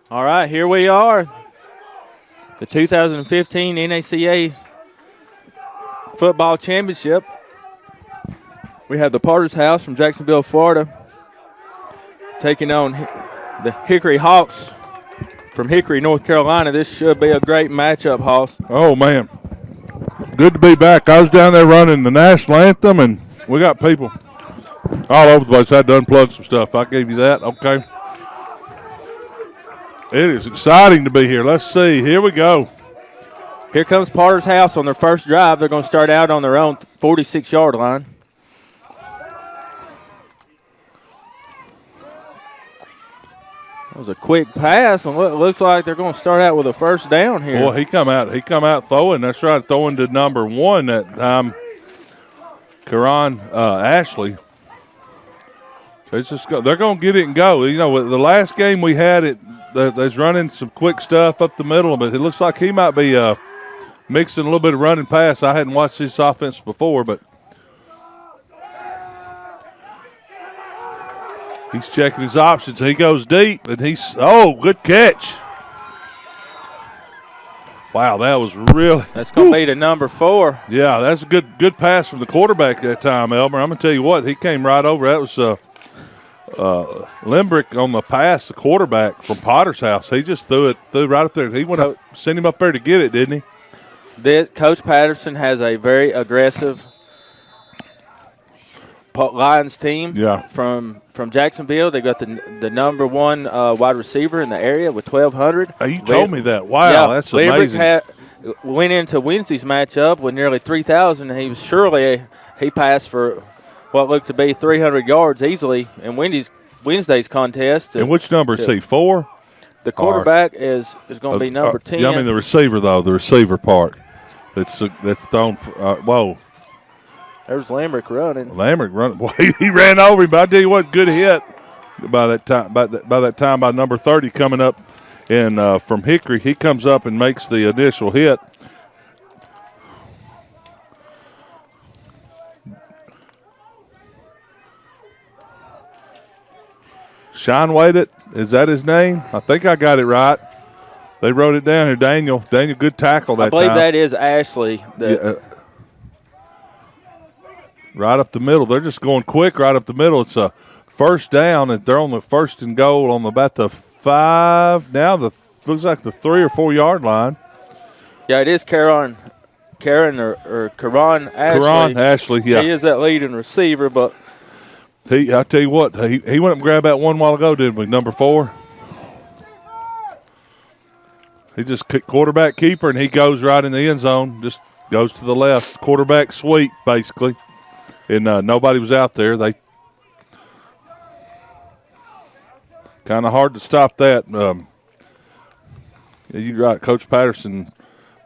All right, here we are. The 2015 NACA Football Championship. We have the Potter's House from Jacksonville, Florida, taking on the Hickory Hawks from Hickory, North Carolina. This should be a great matchup, Hoss. Oh, man. Good to be back. I was down there running the national anthem, and we got people all over the place. I had to unplug some stuff. I gave you that. Okay. It is exciting to be here. Let's see. Here we go. Here comes Potter's House on their first drive. They're going to start out on their own 46-yard line. That was a quick pass, and it looks like they're going to start out with a first down here. Boy, he come out throwing. That's right, throwing to number 1 that time. Karan Ashley. It's just they're going to get it and go. You know, the last game we had, there's running some quick stuff up the middle, but it looks like he might be mixing a little bit of running pass. I hadn't watched this offense before, but he's checking his options. He goes deep, and good catch. Wow, that was really. That's going to be to number 4. Yeah, that's a good pass from the quarterback that time, Elmer. I'm going to tell you what, he came right over. That was Limbrick on the pass, the quarterback from Potter's House. He just threw right up there. He sent him up there to get it, didn't he? Coach Patterson has a very aggressive Lions team from Jacksonville. They got the number 1 wide receiver in the area with 1,200. You told me that. Wow, that's amazing. Went into Wednesday's matchup with nearly 3,000. He passed for what looked to be 300 yards easily in Wednesday's contest. And which number is he, 4? The quarterback is going to be number 10. I mean the receiver, though, the receiver part. That's thrown. Whoa. There's Lambrick running. Boy, he ran over him, but I tell you what, good hit by that time. By that time, by number 30 coming up and from Hickory, he comes up and makes the initial hit. Sean Wadett, is that his name? I think I got it right. They wrote it down here. Daniel, good tackle that time. I believe that is Ashley. Right up the middle. They're just going quick right up the middle. It's a first down, and they're on the first and goal on about the 5. Now looks like the 3 or 4 yard line. Yeah, it is Karan Ashley. Karan Ashley, yeah. He is that leading receiver, but I tell you what, he went up and grabbed that one while ago, didn't we? Number 4. He just quarterback keeper, and he goes right in the end zone. Just goes to the left. Quarterback sweep, basically. And nobody was out there. They kind of hard to stop that. You're right. Coach Patterson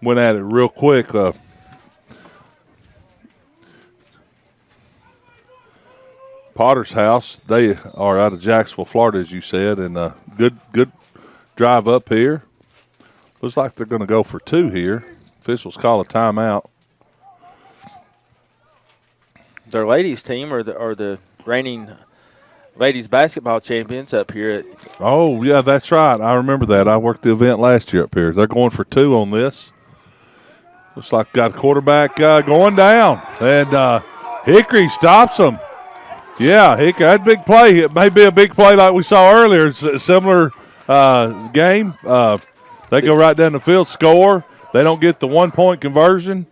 went at it real quick. Potter's House, they are out of Jacksonville, Florida, as you said, and good drive up here. Looks like they're going to go for 2 here. Officials call a timeout. Their ladies team are the reigning ladies basketball champions up here. Oh, yeah, that's right. I remember that. I worked the event last year up here. They're going for 2 on this. Looks like got a quarterback going down. And Hickory stops them. Yeah, Hickory, that big play. It may be a big play like we saw earlier. It's a similar game. They go right down the field, score. They don't get the 1-point conversion.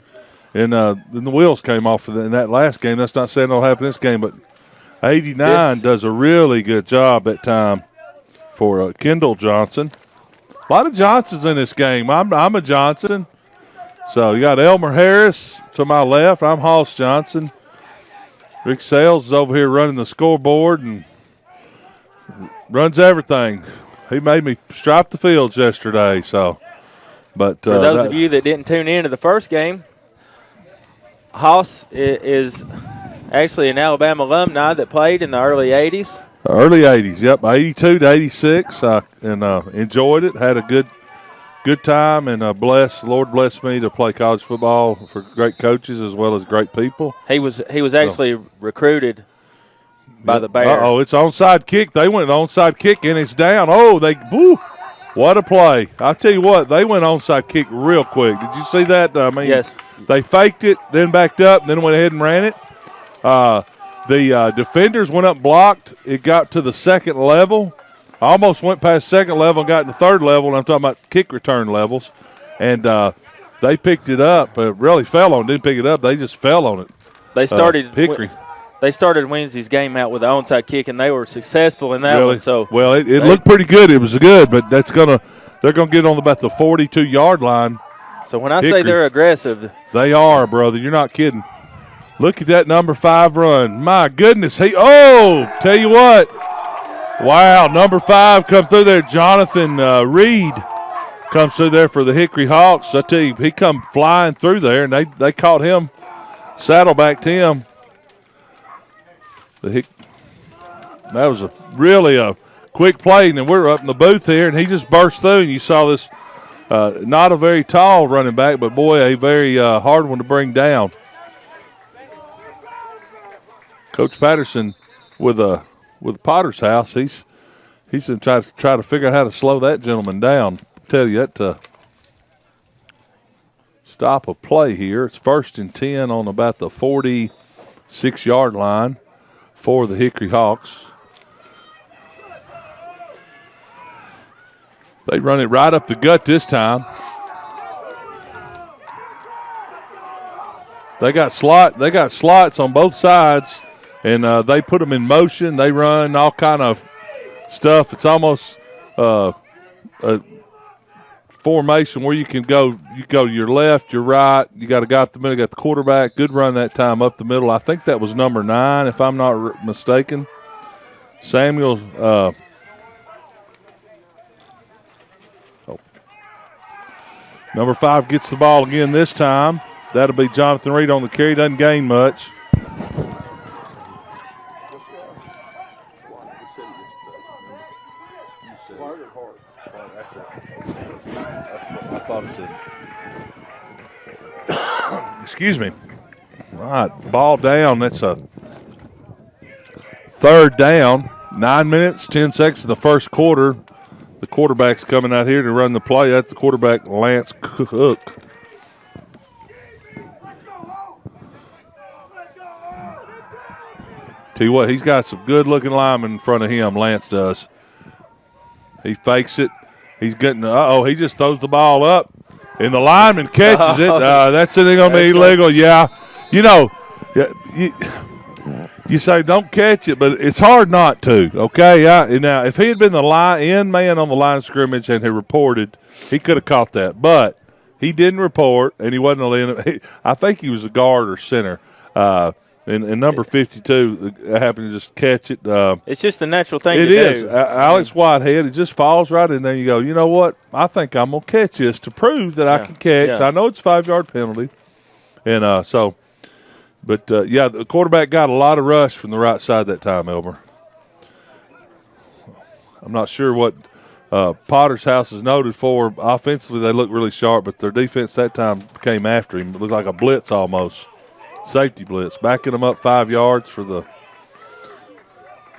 And then the wheels came off in that last game. That's not saying it'll happen this game, but 89 does a really good job that time for Kendall Johnson. A lot of Johnsons in this game. I'm a Johnson. So you got Elmer Harris to my left. I'm Hoss Johnson. Rick Sales is over here running the scoreboard and runs everything. He made me stripe the fields yesterday. But for those of you that didn't tune in to the first game, Hoss is actually an Alabama alumni that played in the early 80s. Early 80s, yep, 82 to 86, and enjoyed it. Had a good time, and Lord blessed me to play college football for great coaches as well as great people. He was actually recruited by the Bears. It's onside kick. They went onside kick, and it's down. Oh, What a play. I'll tell you what, they went onside kick real quick. Did you see that? I mean, yes. They faked it, then backed up, and then went ahead and ran it. The defenders went up and blocked. It got to the second level. Almost went past second level and got to the third level, and I'm talking about kick return levels. And they picked it up. Really fell on it. Didn't pick it up. They just fell on it. They started Hickory. They started Wednesday's game out with an onside kick, and they were successful in that one. So well, it looked pretty good. It was good, but they're gonna get on about the 42-yard line. So when I say they're aggressive, they are, brother. You're not kidding. Look at that number 5 run. My goodness, tell you what. Wow, number 5 come through there. Jonathan Reed comes through there for the Hickory Hawks. I tell you, he come flying through there, and they caught him, saddlebacked him. That was really a quick play, and then we're up in the booth here, and he just burst through, and you saw this not a very tall running back, but, boy, a very hard one to bring down. Coach Patterson with Potter's House, he's going to try to figure out how to slow that gentleman down. I tell you, that stop a play here. It's 1st and 10 on about the 46-yard line for the Hickory Hawks. They run it right up the gut this time. They got slots on both sides, and they put them in motion. They run all kind of stuff. It's almost a formation where you can go. You go to your left, your right. You got a guy up the middle. Got the quarterback. Good run that time up the middle. I think that was number 9, if I'm not mistaken. Samuel. Number 5 gets the ball again this time. That'll be Jonathan Reed on the carry. Doesn't gain much. Excuse me. All right, ball down. That's a 3rd down. 9 minutes, 10 seconds in the first quarter. The quarterback's coming out here to run the play. That's the quarterback, Lance Cook. Tell you what, he's got some good-looking linemen in front of him, Lance does. He fakes it. He's getting he just throws the ball up, and the lineman catches it. That's going to be illegal. Yeah. You know, you say don't catch it, but it's hard not to, okay? Now, if he had been the end man on the line of scrimmage and had reported, he could have caught that. But he didn't report, and he wasn't I think he was a guard or center. And number 52 happened to just catch it. It's just the natural thing to do. It is. Alex Whitehead, it just falls right in there. You go, you know what? I think I'm going to catch this to prove that I can catch. Yeah. I know it's a 5-yard penalty. And But, the quarterback got a lot of rush from the right side that time, Elmer. I'm not sure what Potter's House is noted for. Offensively, they look really sharp, but their defense that time came after him. It looked like a blitz almost. Safety blitz. Backing them up 5 yards for the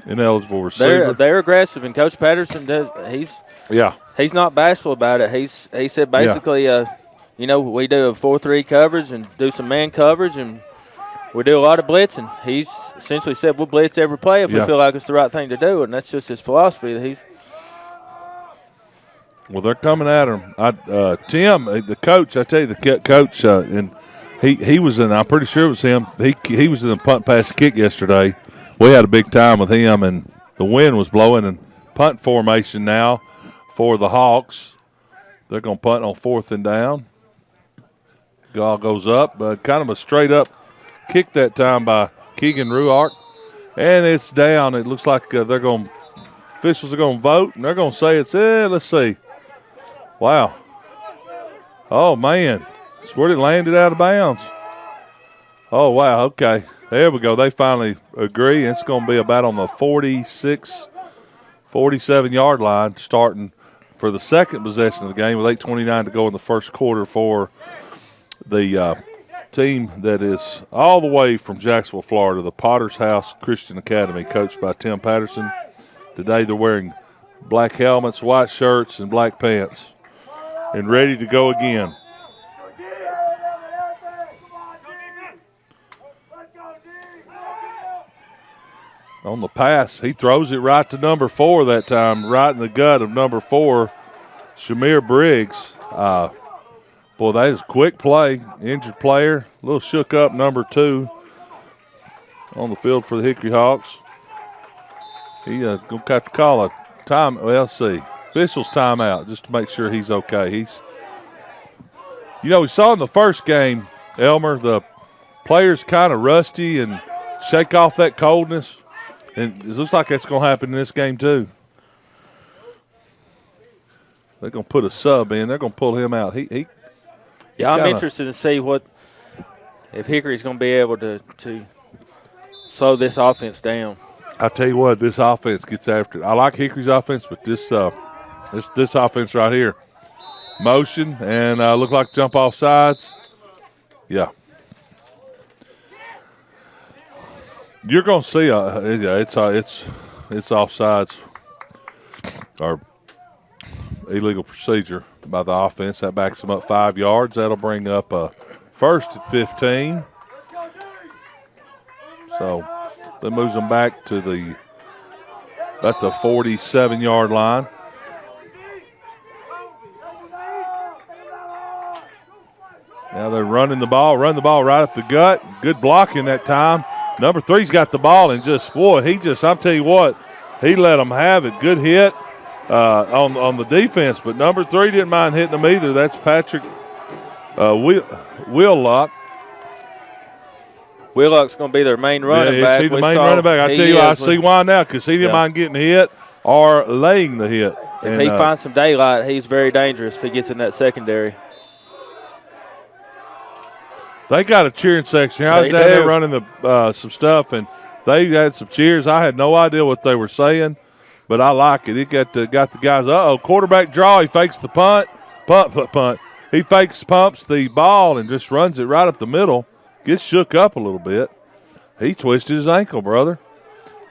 ineligible receiver. They're aggressive, and Coach Patterson he's not bashful about it. He said basically, we do a 4-3 coverage and do some man coverage, and we do a lot of blitzing. He's essentially said we'll blitz every play if we feel like it's the right thing to do, and that's just his philosophy. Well, they're coming at him. Tim, the coach, I tell you, the coach, and he was in. I'm pretty sure it was him. He was in the punt pass kick yesterday. We had a big time with him, and the wind was blowing. And punt formation now for the Hawks. They're going to punt on 4th and down. Ball goes up, kind of a straight up kick that time by Keegan Ruark, and it's down. It looks like officials are going to vote, and they're going to say it's let's see. Wow. Oh, man. It's where it landed out of bounds. Oh, wow. Okay. There we go. They finally agree. It's going to be about on the 46, 47-yard line starting for the second possession of the game with 8:29 to go in the first quarter for the team that is all the way from Jacksonville, Florida, the Potter's House Christian Academy, coached by Tim Patterson. Today they're wearing black helmets, white shirts, and black pants, and ready to go again. On the pass, he throws it right to number 4 that time, right in the gut of number 4, Shamir Briggs. Boy, that is a quick play. Injured player, a little shook up, number 2 on the field for the Hickory Hawks. He going to have to call a time. Well, let's see. Official's timeout just to make sure he's okay. We saw in the first game, Elmer, the players kind of rusty and shake off that coldness. And it looks like that's going to happen in this game too. They're going to put a sub in. They're going to pull him out. I'm interested to see if Hickory's going to be able to slow this offense down. I tell you what, this offense gets after it. I like Hickory's offense, but this offense right here, motion and look like jump off sides. Yeah. You're going to see it's offsides or illegal procedure by the offense. That backs them up 5 yards. That'll bring up a first at 15. So that moves them back to about the 47-yard line. Now they're running the ball right up the gut. Good blocking that time. Number 3's got the ball and I'll tell you what, he let them have it. Good hit on the defense, but number 3 didn't mind hitting them either. That's Patrick Willock. Willock's going to be their main running back. He's the main running back. I tell you, I see why now, because he didn't mind getting hit or laying the hit. If he finds some daylight, he's very dangerous if he gets in that secondary. They got a cheering section. I was down there running some stuff, and they had some cheers. I had no idea what they were saying, but I like it. It got the guys, quarterback draw. He fakes the punt. He pumps the ball and just runs it right up the middle. Gets shook up a little bit. He twisted his ankle, brother.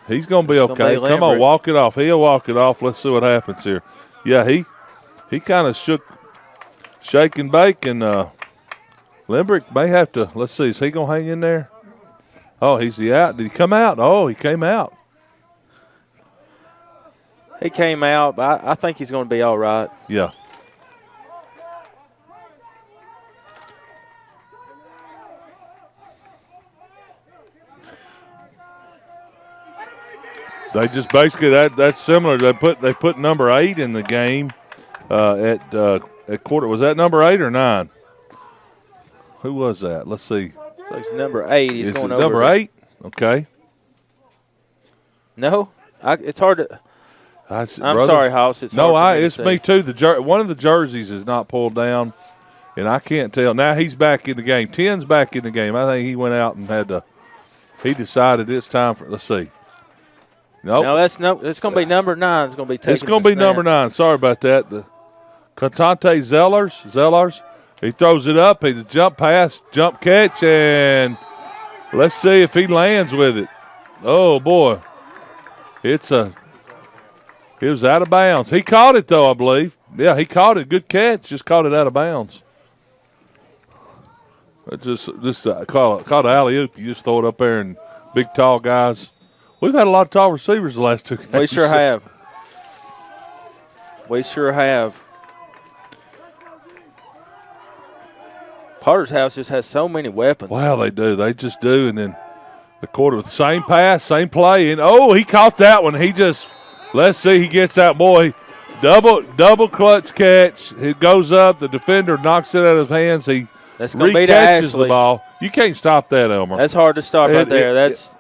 He's going to be okay. Come on, walk it off. He'll walk it off. Let's see what happens here. Yeah, he kind of shake and bake, and Limbrick may have to. Let's see. Is he going to hang in there? Oh, he's out. Did he come out? Oh, he came out. He came out, but I think he's going to be all right. Yeah. They just basically that's similar. They put number 8 in the game at quarter. Was that number 8 or 9? Who was that? Let's see. So it's number 8. He's going over. Number 8? Okay. No, it's hard to. I'm sorry, House. It's me too. One of the jerseys is not pulled down, and I can't tell. Now he's back in the game. 10's back in the game. I think he went out and he decided it's time for. Let's see. Nope. No, it's going to be number 9. It's going to be taking. It's going to be number 9. Sorry about that. The Contante Zellers. He throws it up. He's a jump pass, jump catch, and let's see if he lands with it. Oh boy, it was out of bounds. He caught it though, I believe. Yeah, he caught it. Good catch. Just caught it out of bounds. Just call it alley-oop. You just throw it up there, and big tall guys. We've had a lot of tall receivers the last 2 games. We sure have. Potter's House just has so many weapons. Wow, they do. They just do. And then the quarter with the same pass, same play. And, he caught that one. Let's see, he gets that. Boy, double clutch catch. It goes up. The defender knocks it out of his hands. He re-catches the ball. You can't stop that, Elmer. That's hard to stop right there. That's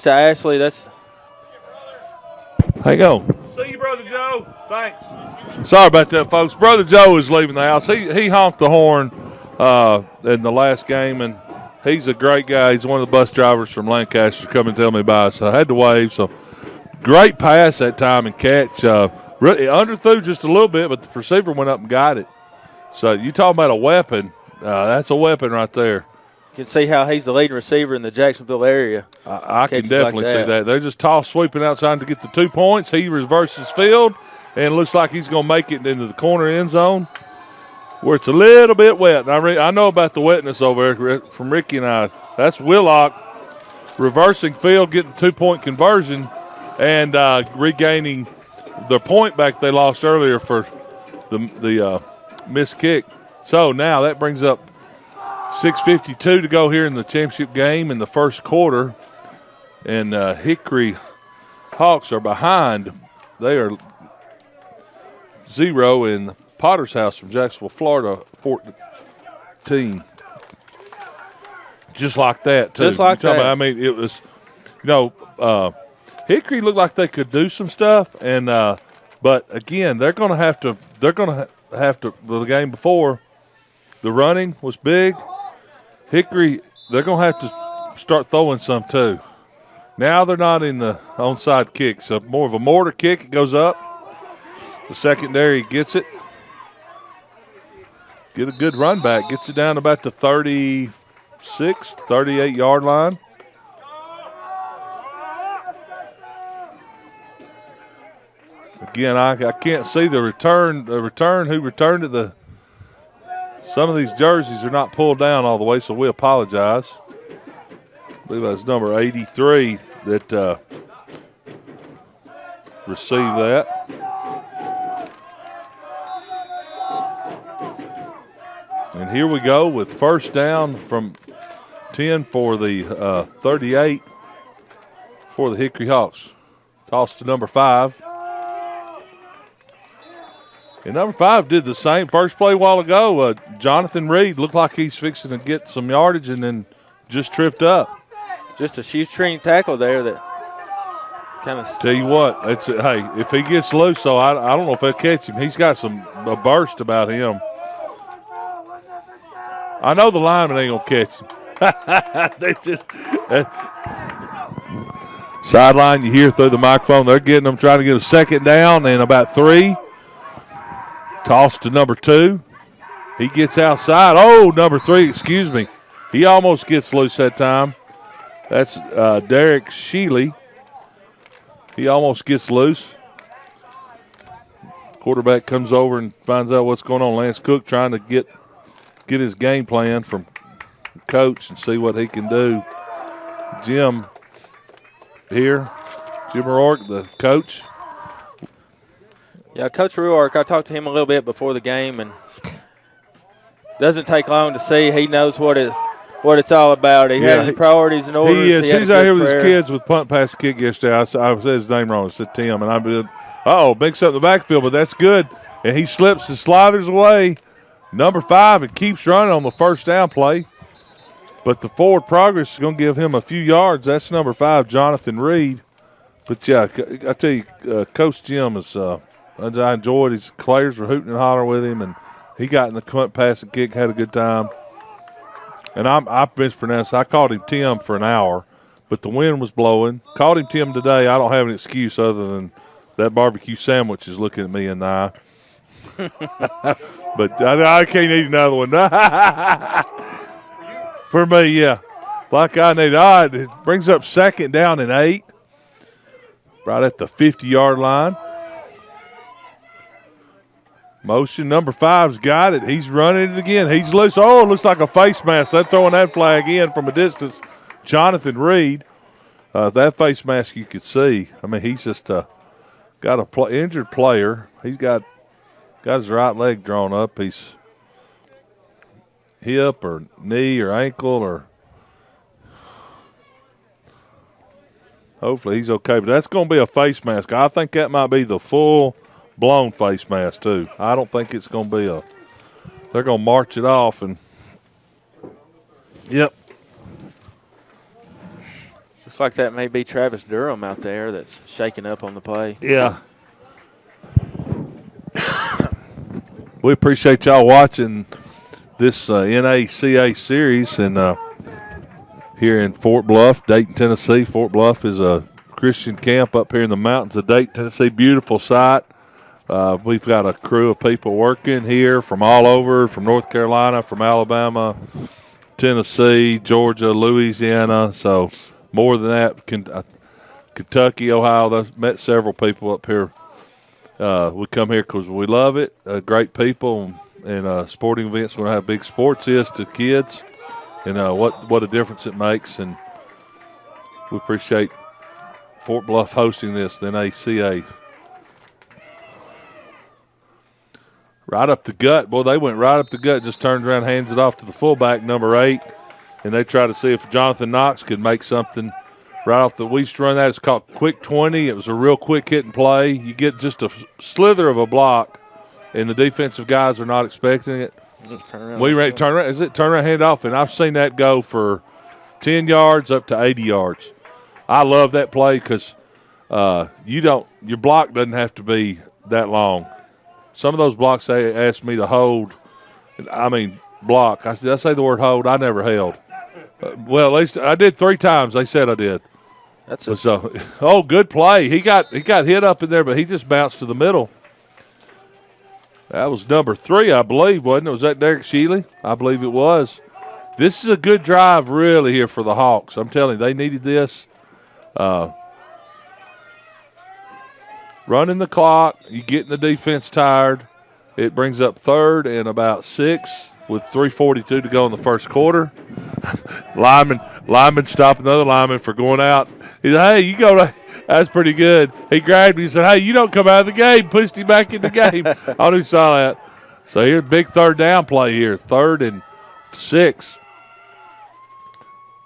to Ashley. Hang on. See you, Brother Joe. Thanks. Sorry about that, folks. Brother Joe is leaving the house. He honked the horn in the last game, and he's a great guy. He's one of the bus drivers from Lancaster come and tell me about it, so I had to wave. So great pass that time and catch. Really underthrew just a little bit, but the receiver went up and got it. So you talking about a weapon. That's a weapon right there. can see how he's the leading receiver in the Jacksonville area. I can definitely see that. They're just toss sweeping outside to get the 2 points. He reverses field, and it looks like he's going to make it into the corner end zone where it's a little bit wet. I know about the wetness over there from Ricky and I. That's Willock reversing field, getting 2-point conversion, and regaining the point back they lost earlier for the missed kick. So now that brings up 6:52 to go here in the championship game in the first quarter, and Hickory Hawks are behind. They are 0 in Potter's House from Jacksonville, Florida, 14. Just like that, too. Just like that. I mean, it was, Hickory looked like they could do some stuff, and but again, they're going to have to. The game before, the running was big. Hickory, they're going to have to start throwing some too. Now they're not in the onside kick, so more of a mortar kick. It goes up. The secondary gets it. Get a good run back. Gets it down about the 36, 38-yard line. Again, I can't see the return. Who returned it? Some of these jerseys are not pulled down all the way, so we apologize. I believe that's number 83 that received that. And here we go with first down from 10 for the 38 for the Hickory Hawks. Toss to number 5. And number 5 did the same first play a while ago. Jonathan Reed looked like he's fixing to get some yardage and then just tripped up. Just a shoestring tackle there that kind of. Tell you what, hey, if he gets loose, so I don't know if they'll catch him. He's got a burst about him. I know the lineman ain't gonna catch him. They just sideline. You hear through the microphone. They're getting them, trying to get a second down and about 3. Toss to number 2. He gets outside. Oh, number 3, excuse me. He almost gets loose that time. That's Derek Sheely. He almost gets loose. Quarterback comes over and finds out what's going on. Lance Cook trying to get his game plan from coach and see what he can do. Jim O'Rourke, the coach. Yeah, Coach Ruark, I talked to him a little bit before the game, and doesn't take long to see. He knows what it's all about. He has his priorities in order. He is. He's out here with his kids with punt, pass, kick yesterday. I said his name wrong. I said Tim, and mix up the backfield, but that's good. And he slips and slithers away. Number 5, and keeps running on the first down play. But the forward progress is going to give him a few yards. That's number 5, Jonathan Reed. But, yeah, I tell you, Coach Jim is I enjoyed his players were hooting and hollering with him, and he got in the punt, pass, and kick, had a good time. And I mispronounced. I called him Tim for an hour, but the wind was blowing. Called him Tim today. I don't have an excuse other than that barbecue sandwich is looking at me in the eye. But I can't eat another one. For me, yeah. Like I need. All right, it brings up second down and 8. Right at the 50-yard line. Motion, number 5's got it. He's running it again. He's loose. Oh, it looks like a face mask. They're throwing that flag in from a distance. Jonathan Reed. That face mask you could see. I mean, he's just got a injured player. He's got his right leg drawn up. He's hip or knee or ankle or hopefully he's okay. But that's going to be a face mask. I think that might be the full-blown face mask too. I don't think it's going to be they're going to march it off and yep. Looks like that may be Travis Durham out there that's shaking up on the play. Yeah. We appreciate y'all watching this NACA series and here in Fort Bluff, Dayton, Tennessee. Fort Bluff is a Christian camp up here in the mountains of Dayton, Tennessee. Beautiful site. We've got a crew of people working here from all over, from North Carolina, from Alabama, Tennessee, Georgia, Louisiana. So more than that, Kentucky, Ohio. I've met several people up here. We come here because we love it. Great people, and sporting events. When how big sports is to kids, and what a difference it makes. And we appreciate Fort Bluff hosting this. The NACA. Right up the gut. Boy, they went right up the gut, just turns around, hands it off to the fullback, number 8, and they try to see if Jonathan Knox could make something right off the – we used to run that. It's called Quick 20. It was a real quick hit and play. You get just a slither of a block, and the defensive guys are not expecting it. Just turn around. Turn around. Is it turn around, hand off? And I've seen that go for 10 yards up to 80 yards. I love that play because your block doesn't have to be that long. Some of those blocks they asked me to hold. Block. Did I say the word hold? I never held. Well, at least I did 3 times. They said I did. That's it. So, good play. He got hit up in there, but he just bounced to the middle. That was number 3, I believe, wasn't it? Was that Derek Shealy? I believe it was. This is a good drive, really, here for the Hawks. I'm telling you, they needed this. Running the clock, you getting the defense tired. It brings up 3rd and about 6 with 3:42 to go in the first quarter. Lineman stopped another lineman for going out. He said, hey, you go. That's pretty good. He grabbed me and said, hey, you don't come out of the game. Pushed him back in the game. I knew saw that. So here's a big 3rd down play here, 3rd and 6.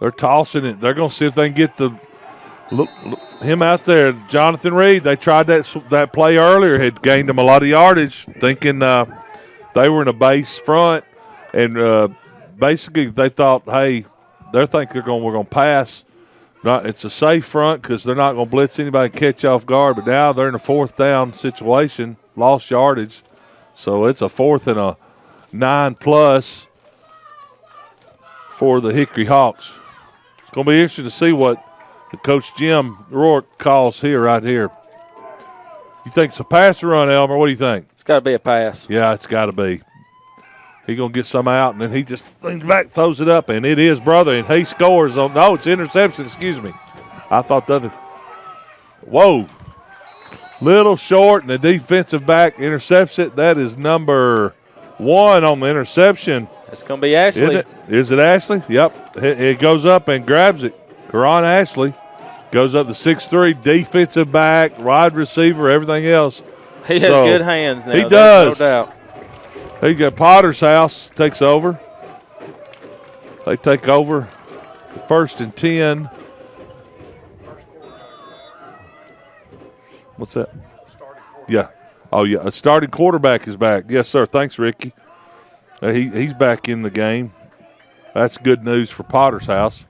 They're tossing it. They're going to see if they can get look, him out there. Jonathan Reed, they tried that play earlier, had gained them a lot of yardage, thinking they were in a base front. And basically they thought, hey, we're going to pass. It's a safe front because they're not going to blitz anybody and catch you off guard. But now they're in a 4th down situation, lost yardage. So it's a 4th and a 9+ for the Hickory Hawks. It's going to be interesting to see what the Coach Jim Rourke calls right here. You think it's a pass or run, Elmer? What do you think? It's got to be a pass. Yeah, it's got to be. He's going to get some out, and then he just leans back, throws it up, and it is, brother, and he scores on – no, it's interception, excuse me. I thought the other – whoa. Little short, and the defensive back intercepts it. That is number 1 on the interception. It's going to be Ashley. Is it Ashley? Yep. It goes up and grabs it. Karan Ashley goes up to 6'3", defensive back, wide receiver, everything else. He has good hands now. He does. No doubt. He got Potter's House takes over. They take over the 1st and 10. What's that? Yeah. Oh, yeah. A starting quarterback is back. Yes, sir. Thanks, Ricky. He's back in the game. That's good news for Potter's House.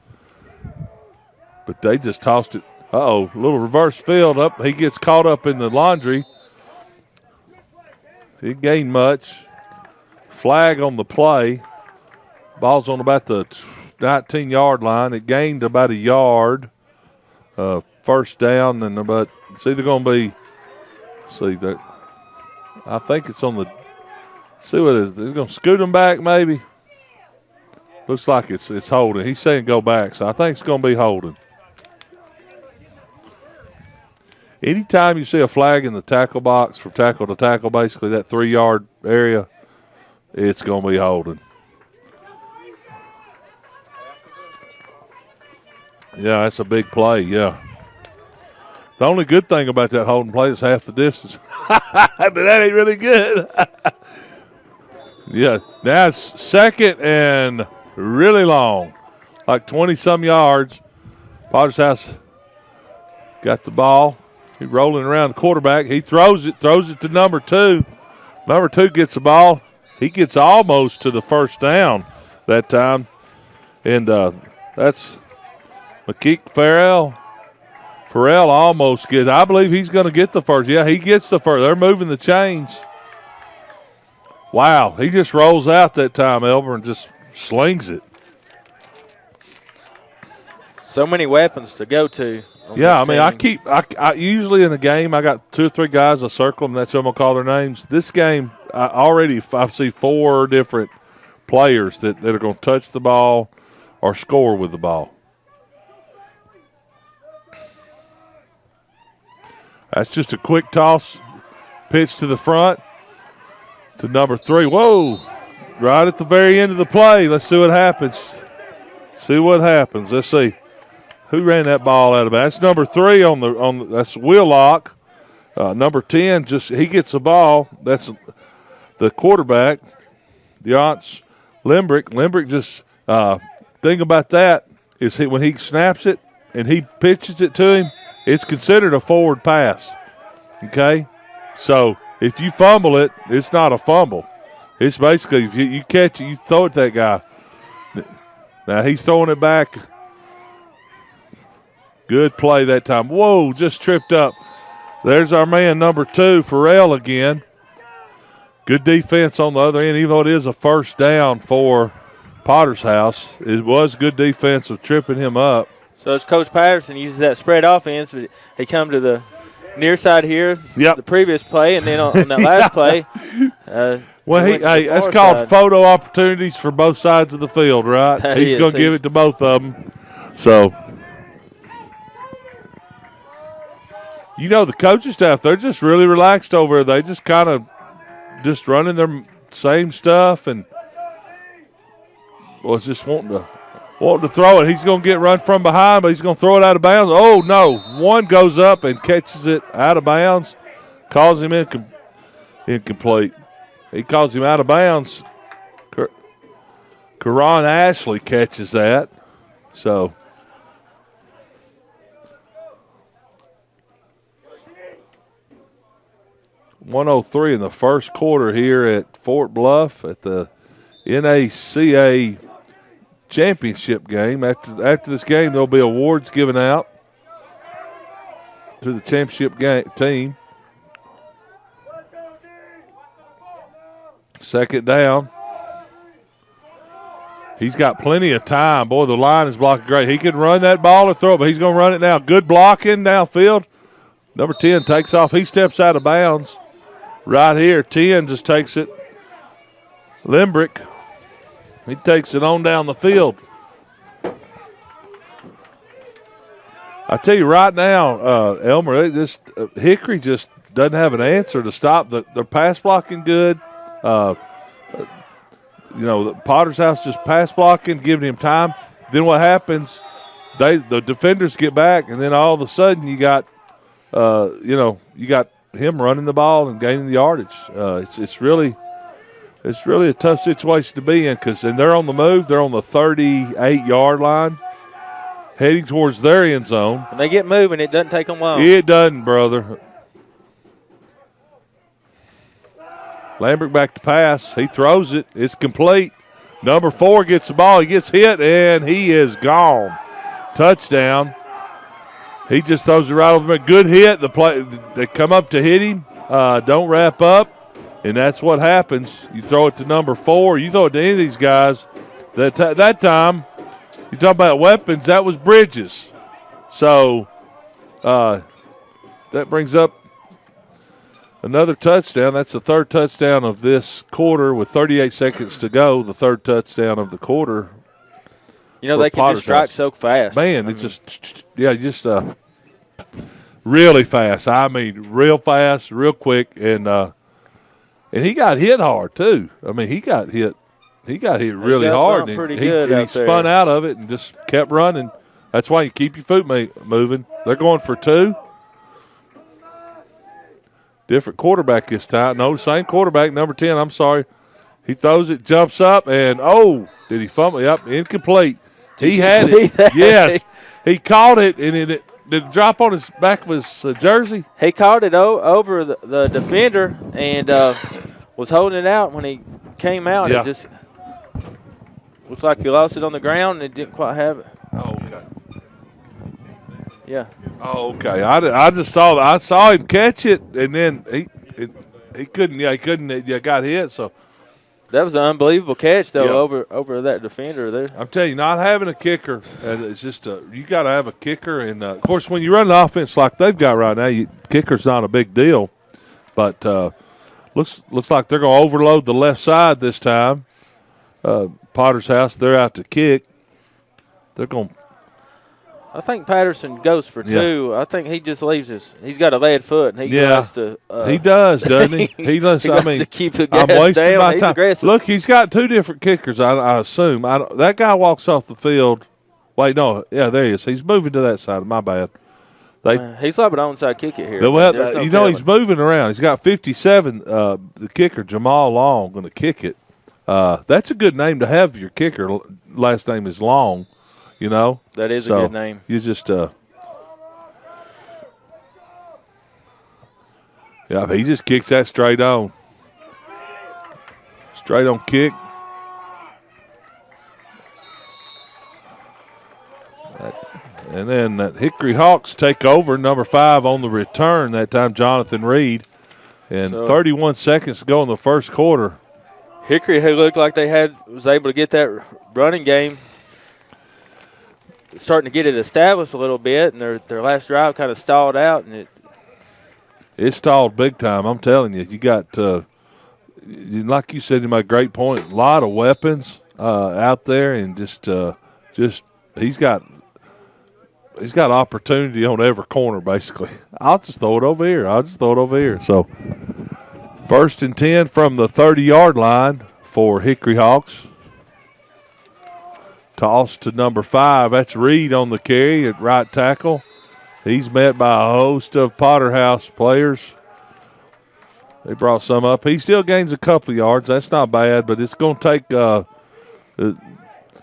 But they just tossed it. Uh-oh, little reverse field up. He gets caught up in the laundry. He gained much. Flag on the play. Ball's on about the 19-yard line. It gained about a yard. 1st down and about – it's either going to be – see that. I think it's on the – see what it is. He's going to scoot him back maybe. Looks like it's holding. He's saying go back, so I think it's going to be holding. Anytime you see a flag in the tackle box from tackle to tackle, basically that 3-yard area, it's going to be holding. Yeah, that's a big play, yeah. The only good thing about that holding play is half the distance. But that ain't really good. Yeah, now it's 2nd and really long, like 20-some yards. Potter's House got the ball. He's rolling around the quarterback. He throws it to number 2. Number 2 gets the ball. He gets almost to the 1st down that time. And that's McKeek Farrell. Farrell almost gets – I believe he's going to get the 1st. Yeah, he gets the 1st. They're moving the chains. Wow, he just rolls out that time, Elmer, and just slings it. So many weapons to go to. Yeah, I mean, I usually in the game, I got 2 or 3 guys, I circle them, that's who I'm going to call their names. This game, I see 4 different players that are going to touch the ball or score with the ball. That's just a quick toss, pitch to the front to number 3. Whoa, right at the very end of the play. Let's see what happens. Let's see. Who ran that ball out of bounds? That's number 3 that's Willock. Number 10, he gets the ball. That's the quarterback, Deontay Limbrick. Limbrick just thing about that is when he snaps it and he pitches it to him, it's considered a forward pass. Okay? So if you fumble it, it's not a fumble. It's basically if you catch it, you throw it to that guy. Now he's throwing it back. Good play that time. Whoa, just tripped up. There's our man, number 2, Farrell again. Good defense on the other end, even though it is a first down for Potter's House. It was good defense of tripping him up. So as Coach Patterson uses that spread offense, he come to the near side here, the previous play, and then on that last play. That's called photo opportunities for both sides of the field, right? He's going to give it to both of them. So, the coaching staff, they're just really relaxed over there. They just kind of just running their same stuff and was just wanting to throw it. He's going to get run from behind, but he's going to throw it out of bounds. Oh, no. One goes up and catches it out of bounds, calls him incomplete. He calls him out of bounds. Karan Ashley catches that. So, .103 in the first quarter here at Fort Bluff at the NACA championship game. After this game, there'll be awards given out to the championship team. Second down. He's got plenty of time. Boy, the line is blocking great. He can run that ball or throw it, but he's going to run it now. Good blocking downfield. Number 10 takes off. He steps out of bounds. Right here, 10 just takes it. Limbrick, he takes it on down the field. I tell you right now, Elmer, Hickory just doesn't have an answer to stop. They're pass blocking good. The Potter's House just pass blocking, giving him time. Then what happens? The defenders get back, and then all of a sudden you got him running the ball and gaining the yardage. It's really a tough situation to be in because they're on the move. They're on the 38-yard line, heading towards their end zone. When they get moving, it doesn't take them long. It doesn't, brother. Lambert back to pass. He throws it. It's complete. Number 4 gets the ball. He gets hit, and he is gone. Touchdown. He just throws it right over him. Good hit. They come up to hit him. Don't wrap up, and that's what happens. You throw it to number 4. You throw it to any of these guys. That time, you talk about weapons, that was Bridges. So that brings up another touchdown. That's the third touchdown of this quarter with 38 seconds to go. The third touchdown of the quarter. They can just strike so fast. Man, really fast. I mean, real fast, real quick, and he got hit hard too. I mean, he got hit really hard, and he spun out of it and just kept running. That's why you keep your feet moving. They're going for 2. Different quarterback this time. No, same quarterback, number 10. I'm sorry. He throws it, jumps up, and did he fumble? Yep, incomplete. He had it. Yes, he caught it, and did it drop on his back of his jersey? He caught it over the defender and was holding it out when he came out. Yeah. It just looks like he lost it on the ground and didn't quite have it. Oh, okay. Yeah. Oh, okay. I just saw him catch it, and then he couldn't. Yeah, he couldn't. Yeah, got hit. So that was an unbelievable catch, though, over that defender there. I'm telling you, not having a kicker, it's just you got to have a kicker. And of course, when you run an offense like they've got right now, kicker's not a big deal. But looks like they're going to overload the left side this time. Potter's House. They're out to kick. They're going. I think Patterson goes for two. I think he just leaves he's got a lead foot, and he likes to. He does, doesn't he? He does. He likes to keep the gas I'm wasting down. my He's time. aggressive. Look, he's got two different kickers. I assume. That guy walks off the field. Wait, no. Yeah, there he is. He's moving to that side. My bad. He's like an onside kick it here. Well, he's moving around. He's got 57. The kicker, Jamal Long, going to kick it. That's a good name to have your kicker. Last name is Long, you know. That is a good name. You just yeah, he just kicks that straight on. Straight on kick. And then that Hickory Hawks take over, number 5 on the return. That time, Jonathan Reed. And 31 seconds to go in the first quarter. Hickory, who looked like was able to get that running game, starting to get it established a little bit, and their last drive kind of stalled out, and it stalled big time. I'm telling you, you got like you said, you made a great point. A lot of weapons out there, and just he's got opportunity on every corner basically. I'll just throw it over here. So 1st and 10 from the 30-yard line for Hickory Hawks. Toss to number 5. That's Reed on the carry at right tackle. He's met by a host of Potter House players. They brought some up. He still gains a couple of yards. That's not bad, but it's going to take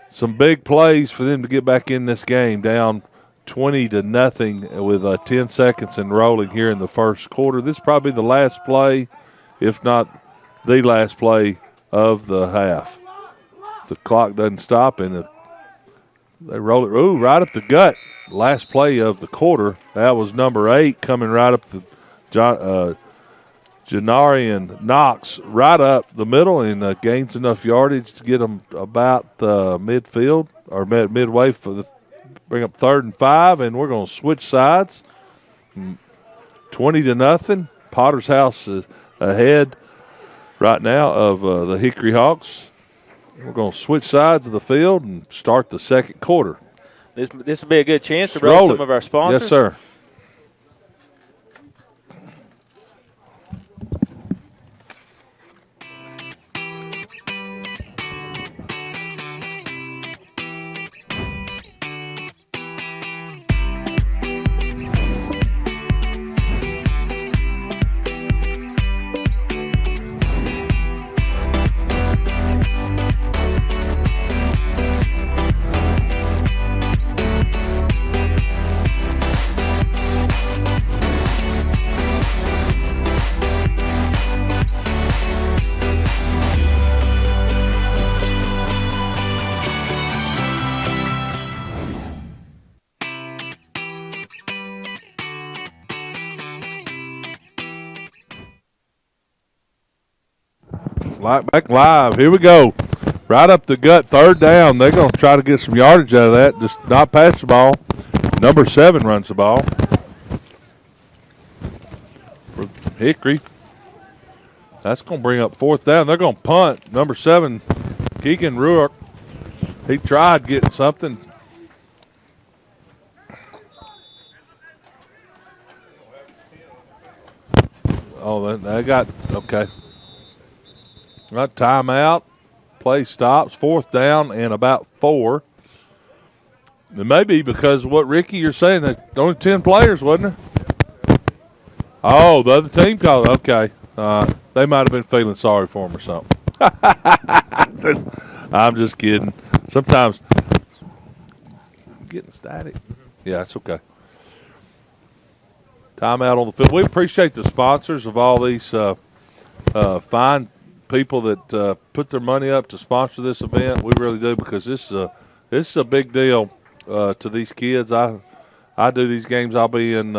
some big plays for them to get back in this game. Down 20-0 with 10 seconds and rolling here in the first quarter. This is probably the last play, if not the last play of the half. The clock doesn't stop, and they roll it right up the gut. Last play of the quarter. That was number 8 coming right up the Janarian Knox right up the middle and gains enough yardage to get them about the midfield or midway bring up 3rd and 5, and we're going to switch sides. 20-0. Potter's House is ahead right now of the Hickory Hawks. We're going to switch sides of the field and start the second quarter. This will be a good chance to roll some of our sponsors. Yes, sir. Back live. Here we go. Right up the gut, 3rd down. They're going to try to get some yardage out of that. Just not pass the ball. Number 7 runs the ball for Hickory. That's going to bring up 4th down. They're going to punt. Number 7, Keegan Ruark. He tried getting something. Oh, they got – okay. Got timeout. Play stops. 4th down and about 4. It may be because of what, Ricky, you're saying, that only 10 players, wasn't there? Oh, the other team called it. Okay. They might have been feeling sorry for him or something. I'm just kidding. Sometimes getting static. Yeah, it's okay. Timeout on the field. We appreciate the sponsors of all these fine people that put their money up to sponsor this event. We really do, because this is a big deal to these kids. I do these games. I'll be in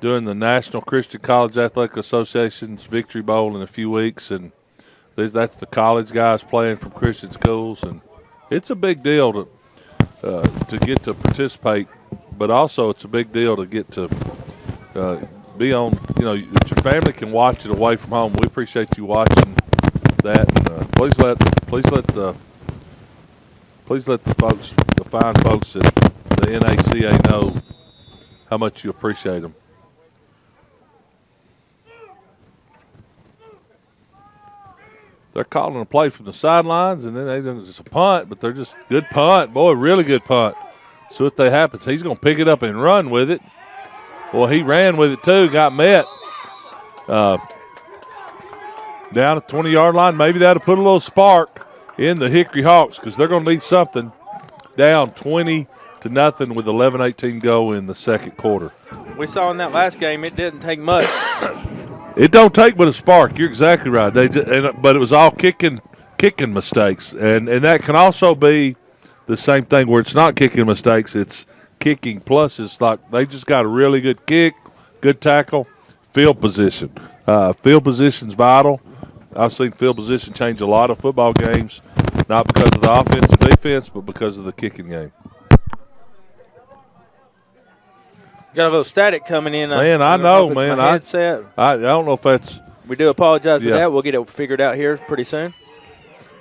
doing the National Christian College Athletic Association's Victory Bowl in a few weeks, and that's the college guys playing from Christian schools, and it's a big deal to get to participate, but also it's a big deal to get to be on, that your family can watch it away from home. We appreciate you watching that. And, please let the fine folks at the NACA know how much you appreciate them. They're calling a play from the sidelines, and then it's a punt, but they're just good punt. Boy, really good punt. See what they happens. He's going to pick it up and run with it. Well, he ran with it too, got met. Down at the 20-yard line, maybe that'll put a little spark in the Hickory Hawks because they're going to need something. Down 20-0 with 11:18 go in the second quarter. We saw in that last game it didn't take much. It don't take but a spark. You're exactly right. But it was all kicking mistakes, and that can also be the same thing where it's not kicking mistakes. It's kicking plus. It's like they just got a really good kick, good tackle, field position. Field position's vital. I've seen field position change a lot of football games, not because of the offense or defense, but because of the kicking game. Got a little static coming in. Man, I know, man. My headset. I don't know if that's. We do apologize for that. We'll get it figured out here pretty soon.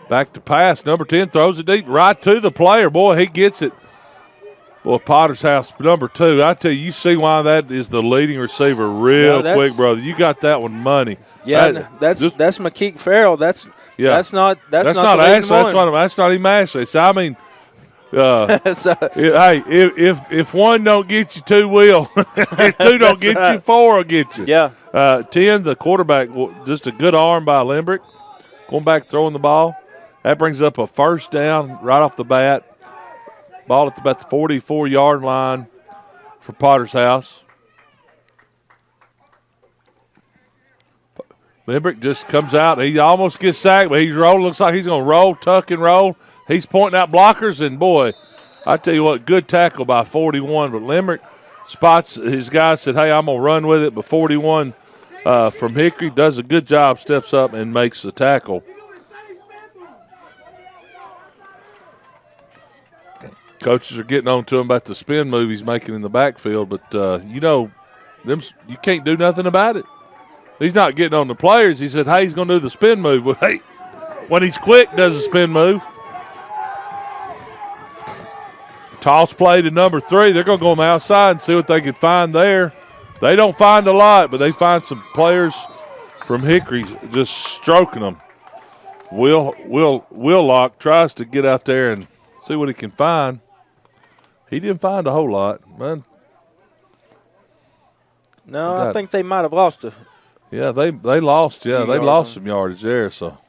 Back to pass. Number 10 throws it deep right to the player. Boy, he gets it. Boy, Potter's House, number 2. I tell you, you see why that is the leading receiver real quick, brother. You got that one money. Yeah, that's McKeek Farrell. That's not Ashley. That's not even Ashley. So, I mean, hey, if one don't get you, 2 will. If 2 don't get you, 4 will get you. Yeah. 10, the quarterback, just a good arm by Limbrick. Going back, throwing the ball. That brings up a first down right off the bat. Ball at about the 44-yard line for Potter's House. Limbrick just comes out. He almost gets sacked, but he's rolling. Looks like he's going to roll, tuck and roll. He's pointing out blockers, and, boy, I tell you what, good tackle by 41. But Limbrick spots his guy, said, hey, I'm going to run with it. But 41 from Hickory does a good job, steps up and makes the tackle. Coaches are getting on to him about the spin move he's making in the backfield, but, you can't do nothing about it. He's not getting on the players. He said, hey, he's going to do the spin move. Well, hey, when he's quick, does a spin move. Toss play to number 3. They're going to go on the outside and see what they can find there. They don't find a lot, but they find some players from Hickory just stroking them. Willock tries to get out there and see what he can find. He didn't find a whole lot, man. No, I think they might have lost it. Yeah, they lost. Yeah, they lost some yardage there. So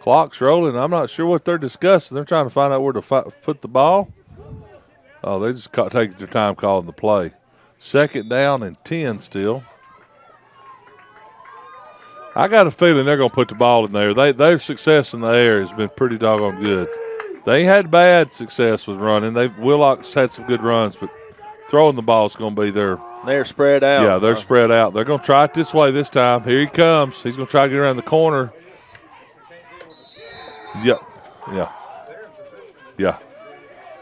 clock's rolling. I'm not sure what they're discussing. They're trying to find out where to put the ball. Oh, they just taking their time calling the play. 2nd down and 10 still. I got a feeling they're going to put the ball in there. Their success in the air has been pretty doggone good. They ain't had bad success with running. Willock's had some good runs, but throwing the ball is going to be their. They're spread out. Yeah, they're spread out. They're going to try it this way this time. Here he comes. He's going to try to get around the corner. Yeah.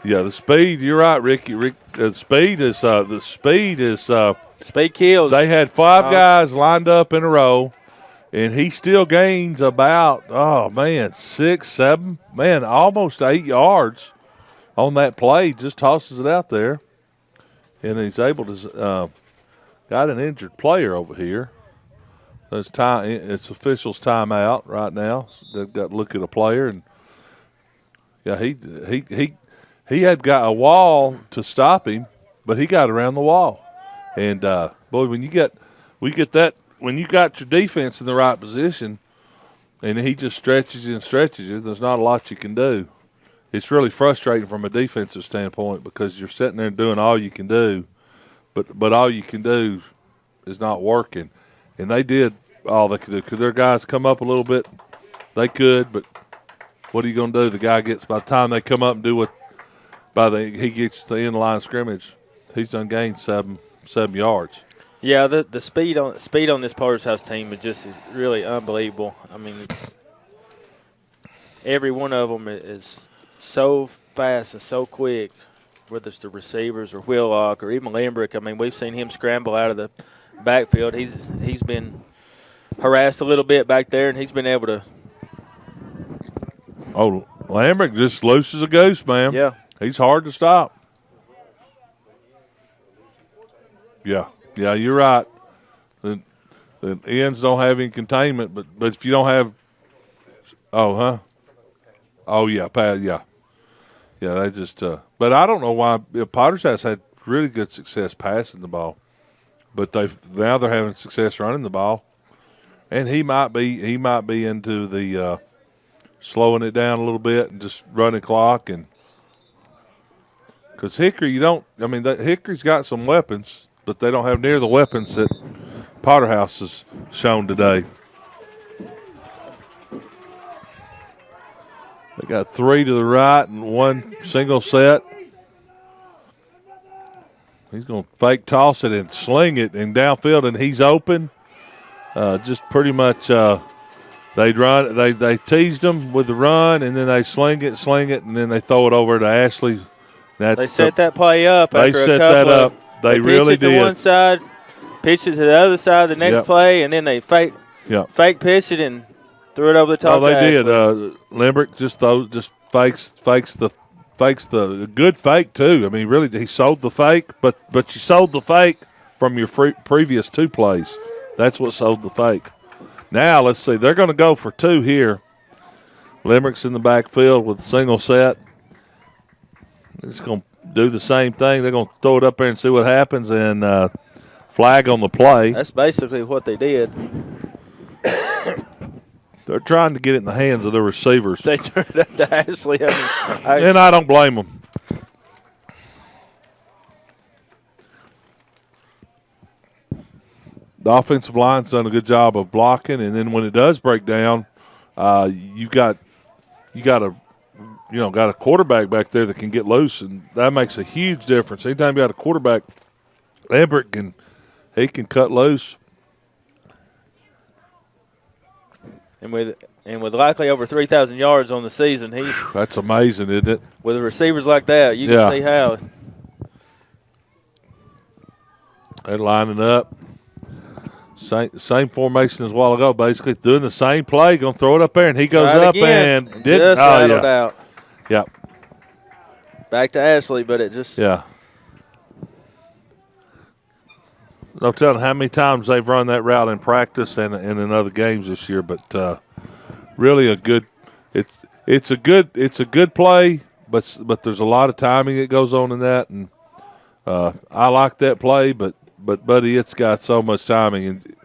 The speed. You're right, Ricky. The speed is. Speed kills. They had 5 guys lined up in a row. And he still gains about, 6, 7, almost 8 yards on that play. Just tosses it out there. And he's able to, got an injured player over here. It's officials' timeout right now. So they've got to look at a player. And, yeah, he had got a wall to stop him, but he got around the wall. And, boy, when you got your defense in the right position and he just stretches you and stretches you, there's not a lot you can do. It's really frustrating from a defensive standpoint because you're sitting there doing all you can do, but all you can do is not working. And they did all they could do. Could their guys come up a little bit? They could, but what are you going to do? The guy gets, by the time they come up and do he gets to the end line of scrimmage, he's done gained 7 yards. Yeah, the speed on this Potter's House team is just really unbelievable. I mean, every one of them is so fast and so quick, whether it's the receivers or Willock or even Limbrick. I mean, we've seen him scramble out of the backfield. He's been harassed a little bit back there, and he's been able to. Oh, Lambert just loose as a goose, man. Yeah. He's hard to stop. Yeah, you're right. The ends don't have any containment, but if you don't have, oh yeah, they just. But I don't know why Potter's House had really good success passing the ball, but they're having success running the ball, and he might be into the slowing it down a little bit and just running clock and because Hickory, Hickory's got some weapons. But they don't have near the weapons that Potter House has shown today. They got 3 to the right and 1 single set. He's going to fake toss it and sling it and downfield, and he's open. Just pretty much they teased him with the run, and then they sling it, and then they throw it over to Ashley. They set that play up. They set that up. They really did. Pitch it to one side, pitch it to the other side the next play, and then they fake pitch it and threw it over the top. Oh, they did. Limbrick just fakes the good fake too. I mean, really, he sold the fake, but you sold the fake from your previous 2 plays. That's what sold the fake. Now let's see. They're going to go for 2 here. Limerick's in the backfield with a single set. It's going to do the same thing. They're going to throw it up there and see what happens and flag on the play. That's basically what they did. They're trying to get it in the hands of their receivers. They turned it up to Ashley. And I don't blame them. The offensive line's done a good job of blocking, and then when it does break down, you got a quarterback back there that can get loose, and that makes a huge difference. Anytime you got a quarterback, Lambert can cut loose. And with likely over 3,000 yards on the season, that's amazing, isn't it? With receivers like that, you can see how. They're lining up. Same formation as a while ago, basically doing the same play. Going to throw it up there, and he goes up and just rattled out. Yep. Back to Ashley, but it just no telling how many times they've run that route in practice and in other games this year. But really a good. It's a good play, but there's a lot of timing that goes on in that, and I like that play, but buddy, it's got so much timing, and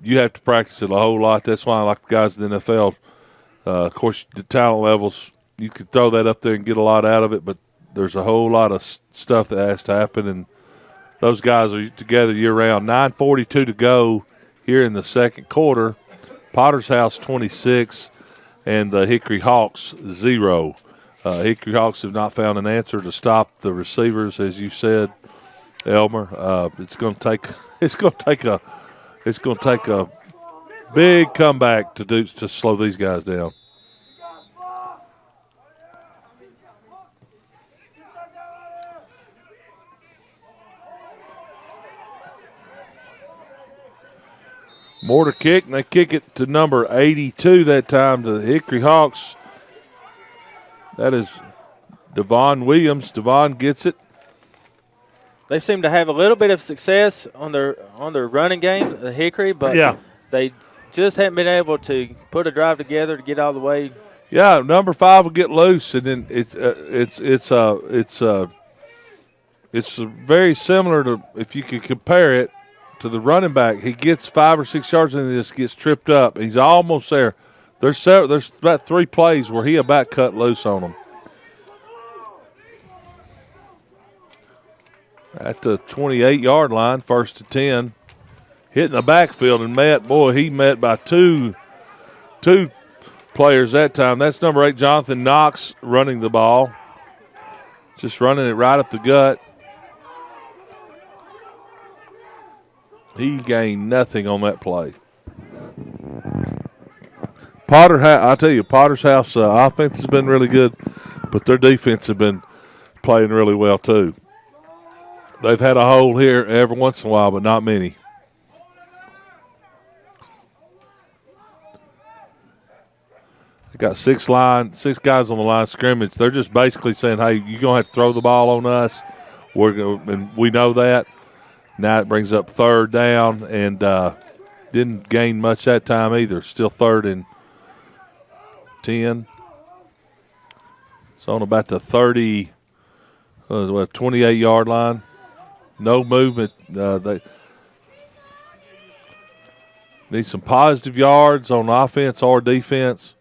you have to practice it a whole lot. That's why I like the guys in the NFL. Of course, the talent levels, you could throw that up there and get a lot out of it, but there's a whole lot of stuff that has to happen, and those guys are together year-round. 9:42 to go here in the second quarter. Potter's House 26 and the Hickory Hawks 0. Hickory Hawks have not found an answer to stop the receivers, as you said, Elmer. It's going to take a big comeback to slow these guys down. More to kick, and they kick it to number 82 that time to the Hickory Hawks. That is Devon Williams. Devon gets it. They seem to have a little bit of success on their running game, the Hickory, but they just haven't been able to put a drive together to get all the way. Yeah, number 5 will get loose, and then it's very similar to, if you could compare it to the running back. He gets 5 or 6 yards and just gets tripped up. He's almost there. There's about 3 plays where he about cut loose on them. At the 28-yard line, 1st and 10. Hitting the backfield and he met by two players that time. That's number 8, Jonathan Knox, running the ball. Just running it right up the gut. He gained nothing on that play. I'll tell you, Potter's House offense has been really good, but their defense has been playing really well too. They've had a hole here every once in a while, but not many. got six guys on the line of scrimmage. They're just basically saying, hey, you're going to have to throw the ball on us. And we know that. Now it brings up third down, and didn't gain much that time either. Still 3rd and 10. It's on about the 28-yard line. No movement. They need some positive yards on offense or defense.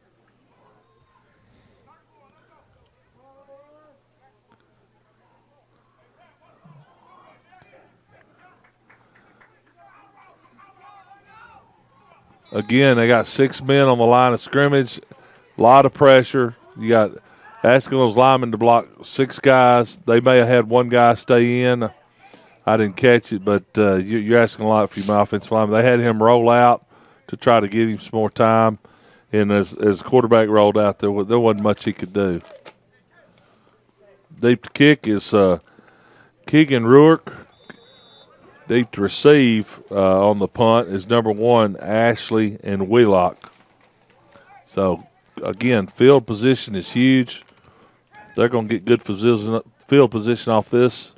Again, they got 6 men on the line of scrimmage. A lot of pressure. You got asking those linemen to block 6 guys. They may have had 1 guy stay in. I didn't catch it, but you're asking a lot for your offensive lineman. They had him roll out to try to give him some more time. And as the quarterback rolled out, there wasn't much he could do. Deep to kick is Keegan Ruark. Deep to receive on the punt is number 1, Ashley and Wheelock. So, again, field position is huge. They're going to get good field position off this.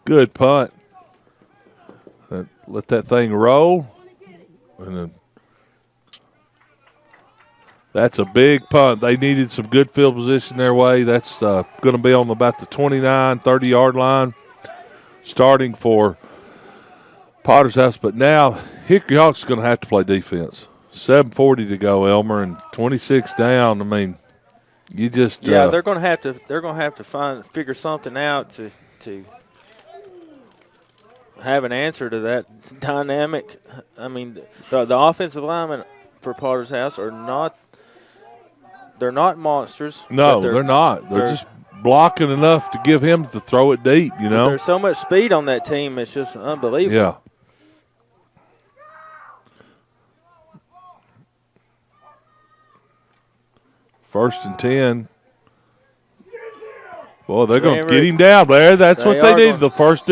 Good punt. Let that thing roll. And then that's a big punt. They needed some good field position their way. That's going to be on about the 29, 30-yard line. Starting for Potter's House, but now Hickory Hawks is going to have to play defense. 7:40 to go, Elmer, and 26 down. I mean, you just they're going to have to figure something out to have an answer to that dynamic. I mean, the offensive linemen for Potter's House are not monsters. No, they're not. They're just blocking enough to give him to throw it deep, you know. There's so much speed on that team, it's just unbelievable. Yeah. First and 10. Boy, they're going to get him down there. That's what they needed. The first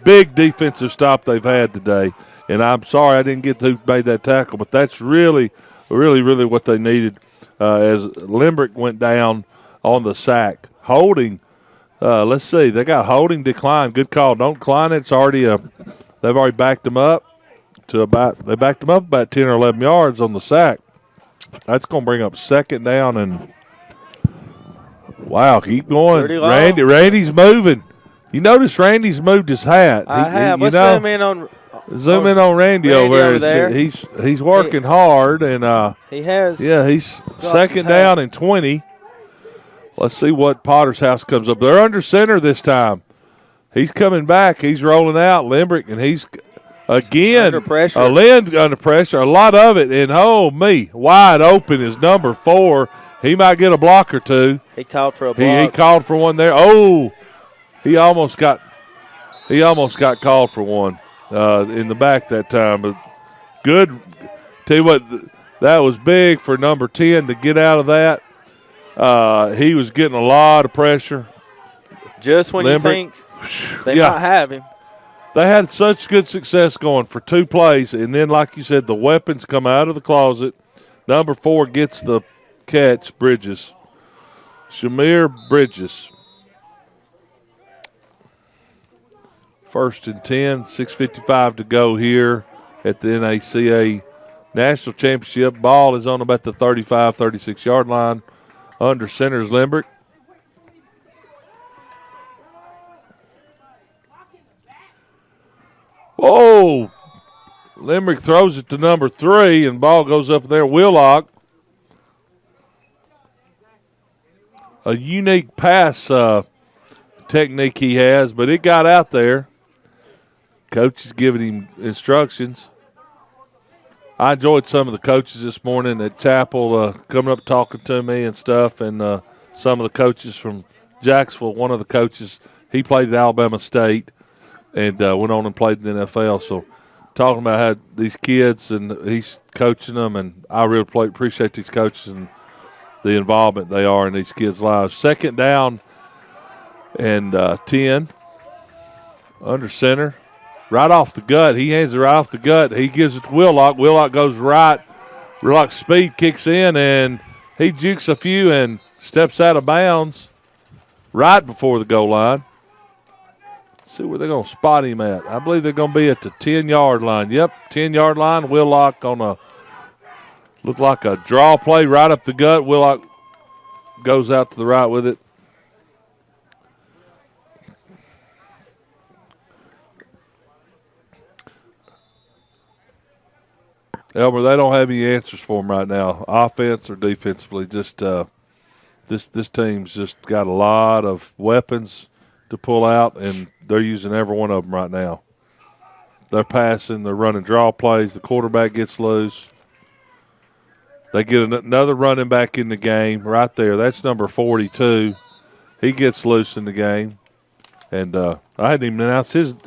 big defensive stop they've had today. And I'm sorry I didn't get who made that tackle, but that's really, really, really what they needed as Limbrick went down on the sack. Holding, let's see, they got holding decline. Good call. Don't decline it. It's already they've already backed them up about 10 or 11 yards on the sack. That's going to bring up 2nd down and wow, keep going. Randy's moving. You notice Randy's moved his hat. I have. Let's zoom in on Randy over there. He's working hard and he has. Yeah, he's 2nd down and 20. Let's see what Potter's House comes up. They're under center this time. He's coming back. He's rolling out Limbrick, and he's again under pressure. Under pressure. A lot of it, and wide open is number 4. He might get a block or two. He called for a block. He called for one there. Oh, he almost got called for one in the back that time. But good. Tell you what, that was big for number 10 to get out of that. He was getting a lot of pressure. Just when you think they might have him. They had such good success going for 2 plays, and then, like you said, the weapons come out of the closet. Number 4 gets the catch, Bridges. Shamir Bridges. 1st and 10, 6:55 to go here at the NACA National Championship. Ball is on about the 35, 36-yard line. Under center is Limbrick. Oh, Limbrick throws it to number 3, and ball goes up there. Wheelock. A unique pass technique he has, but it got out there. Coach is giving him instructions. I enjoyed some of the coaches this morning at Chapel coming up talking to me and stuff, and some of the coaches from Jacksonville. One of the coaches, he played at Alabama State and went on and played in the NFL. So talking about how these kids, and he's coaching them, and I really appreciate these coaches and the involvement they are in these kids' lives. 2nd down and 10. Under center. Right off the gut. He hands it right off the gut. He gives it to Wheelock. Wheelock goes right Reluctant speed kicks in, and he jukes a few and steps out of bounds right before the goal line. Let's see where they're going to spot him at. I believe they're going to be at the 10-yard line. Yep, 10-yard line. Willock on a look like a draw play right up the gut. Willock goes out to the right with it. Elmer, they don't have any answers for him right now, offense or defensively. Just this team's just got a lot of weapons to pull out, and they're using every one of them right now. They're passing, they're running draw plays. The quarterback gets loose. They get another running back in the game right there. That's number 42. He gets loose in the game. And I hadn't even announced his –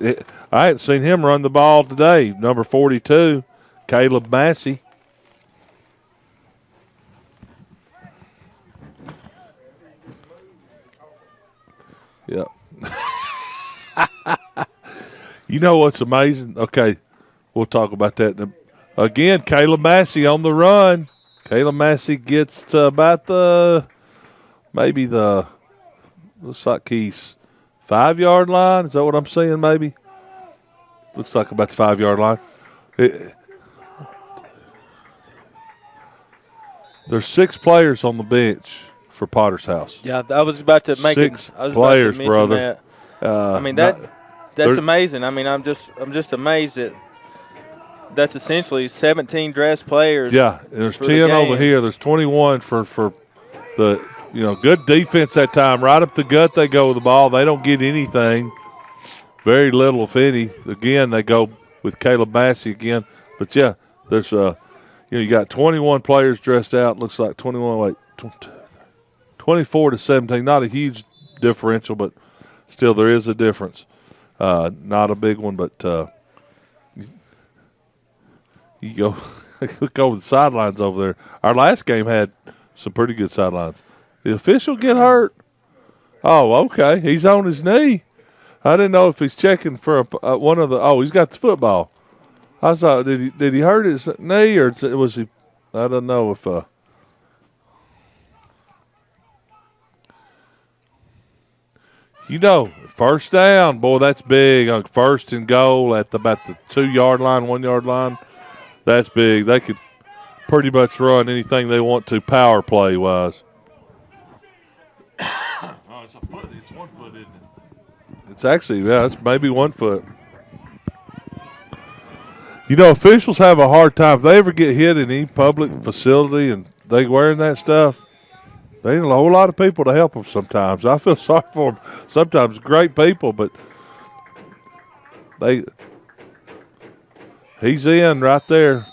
I hadn't seen him run the ball today, number 42. Caleb Massey. Yeah. You know what's amazing? Okay, we'll talk about that. Again, Caleb Massey on the run. Caleb Massey gets to about looks like he's 5-yard line. Is that what I'm saying, maybe? Looks like about the 5-yard line. There's 6 players on the bench for Potter's House. Yeah, I was about to make 6 it. I was players, about to mention brother. that. I mean that's amazing. I mean I'm just amazed that that's essentially 17 dress players. Yeah, there's 10 over here. There's 21 for the good defense that time. Right up the gut they go with the ball. They don't get anything. Very little if any. Again, they go with Caleb Massey again. But yeah, there's you got 21 players dressed out. Looks like 24 to 17. Not a huge differential, but still there is a difference. Not a big one, but you go look over the sidelines over there. Our last game had some pretty good sidelines. The official get hurt? Oh, okay. He's on his knee. I didn't know if he's checking for one of the. Oh, he's got the football. I thought, did he hurt his knee or was he? I don't know if. First down, boy, that's big. On first and goal at about the 2-yard line, 1-yard line. That's big. They could pretty much run anything they want to power play wise. Oh, it's a foot. It's 1 foot, isn't it? It's actually, it's maybe 1 foot. Officials have a hard time. If they ever get hit in any public facility and they wearing that stuff, they need a whole lot of people to help them sometimes. I feel sorry for them. Sometimes great people, but he's in right there.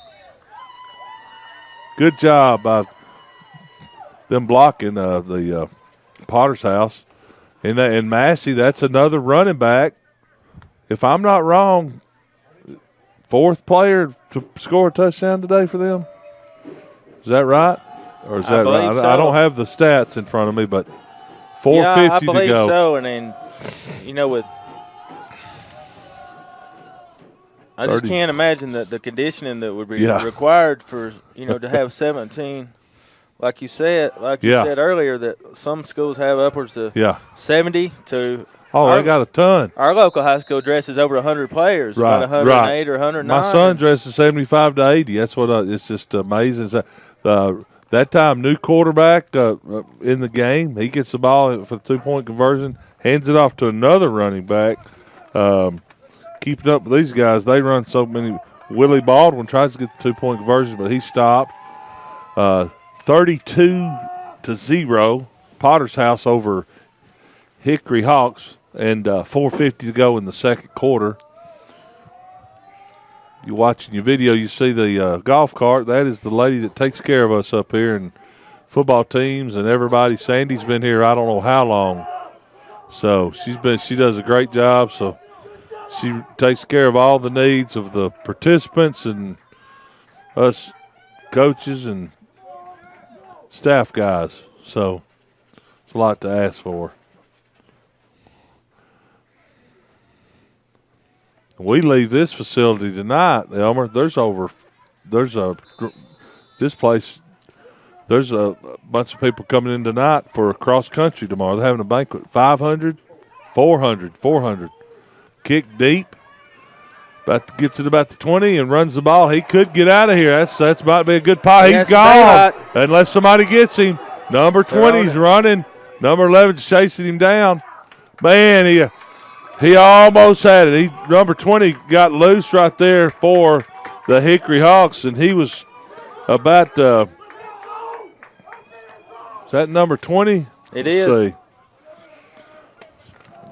Good job by them blocking the Potter's House. And Massey, that's another running back. If I'm not wrong, 4th player to score a touchdown today for them. Is that right? Or is that right? So. I don't have the stats in front of me, but 4:50 to go. I believe so. And then, I just can't imagine the conditioning that would be required for to have 17. Like you said earlier, that some schools have upwards of 70 to. Oh, they got a ton. Our local high school dresses over 100 players, about 108 or 109. My son dresses 75 to 80. That's what it's just amazing. That time, new quarterback in the game. He gets the ball for the 2-point conversion, hands it off to another running back. Keeping up with these guys, they run so many. Willie Baldwin tries to get the 2-point conversion, but he stopped. 32-0, Potter's House over Hickory Hawks, and 4:50 to go in the second quarter. You're watching your video, you see the golf cart. That is the lady that takes care of us up here, and football teams and everybody. Sandy's been here I don't know how long. So she does a great job. So she takes care of all the needs of the participants and us coaches and staff guys. So it's a lot to ask for. We leave this facility tonight, Elmer. There's a this place, there's a bunch of people coming in tonight for cross country tomorrow. They're having a banquet. 500, 400. Kick deep. Gets it about the 20 and runs the ball. He could get out of here. That's about to be a good pie. He's gone. Unless somebody gets him. Number 20's running. Number 11's chasing him down. Man, he almost had it. Number 20 got loose right there for the Hickory Hawks, and he was about is that number 20? It is. See.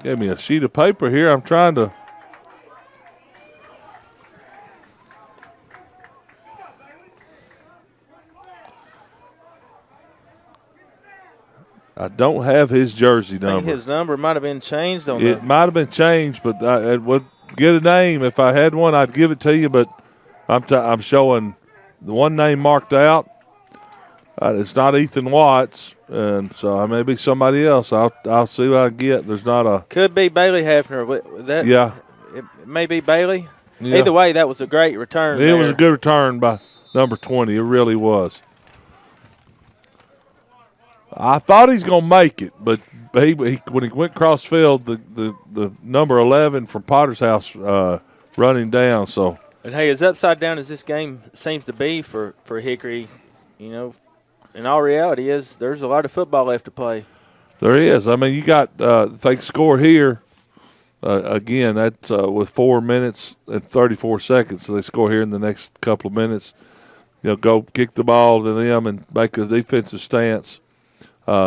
Give me a sheet of paper here. I'm trying to. I don't have his jersey number. I think his number might have been changed on it. Might have been changed, but I would get a name. If I had one, I'd give it to you, but I'm showing the one name marked out. It's not Ethan Watts, and so I may be somebody else. I'll see what I get. There's not a. Could be Bailey Hafner. Yeah. It may be Bailey. Yeah. Either way, that was a great return. It was a good return by number 20. It really was. I thought he's going to make it, but he when he went cross field, the number 11 from Potter's House running down. So. And hey, as upside down as this game seems to be for Hickory, in all reality, there's a lot of football left to play. There is. I mean, you got if they score here again. That's with 4 minutes and 34 seconds. So they score here in the next couple of minutes. Go kick the ball to them and make a defensive stance.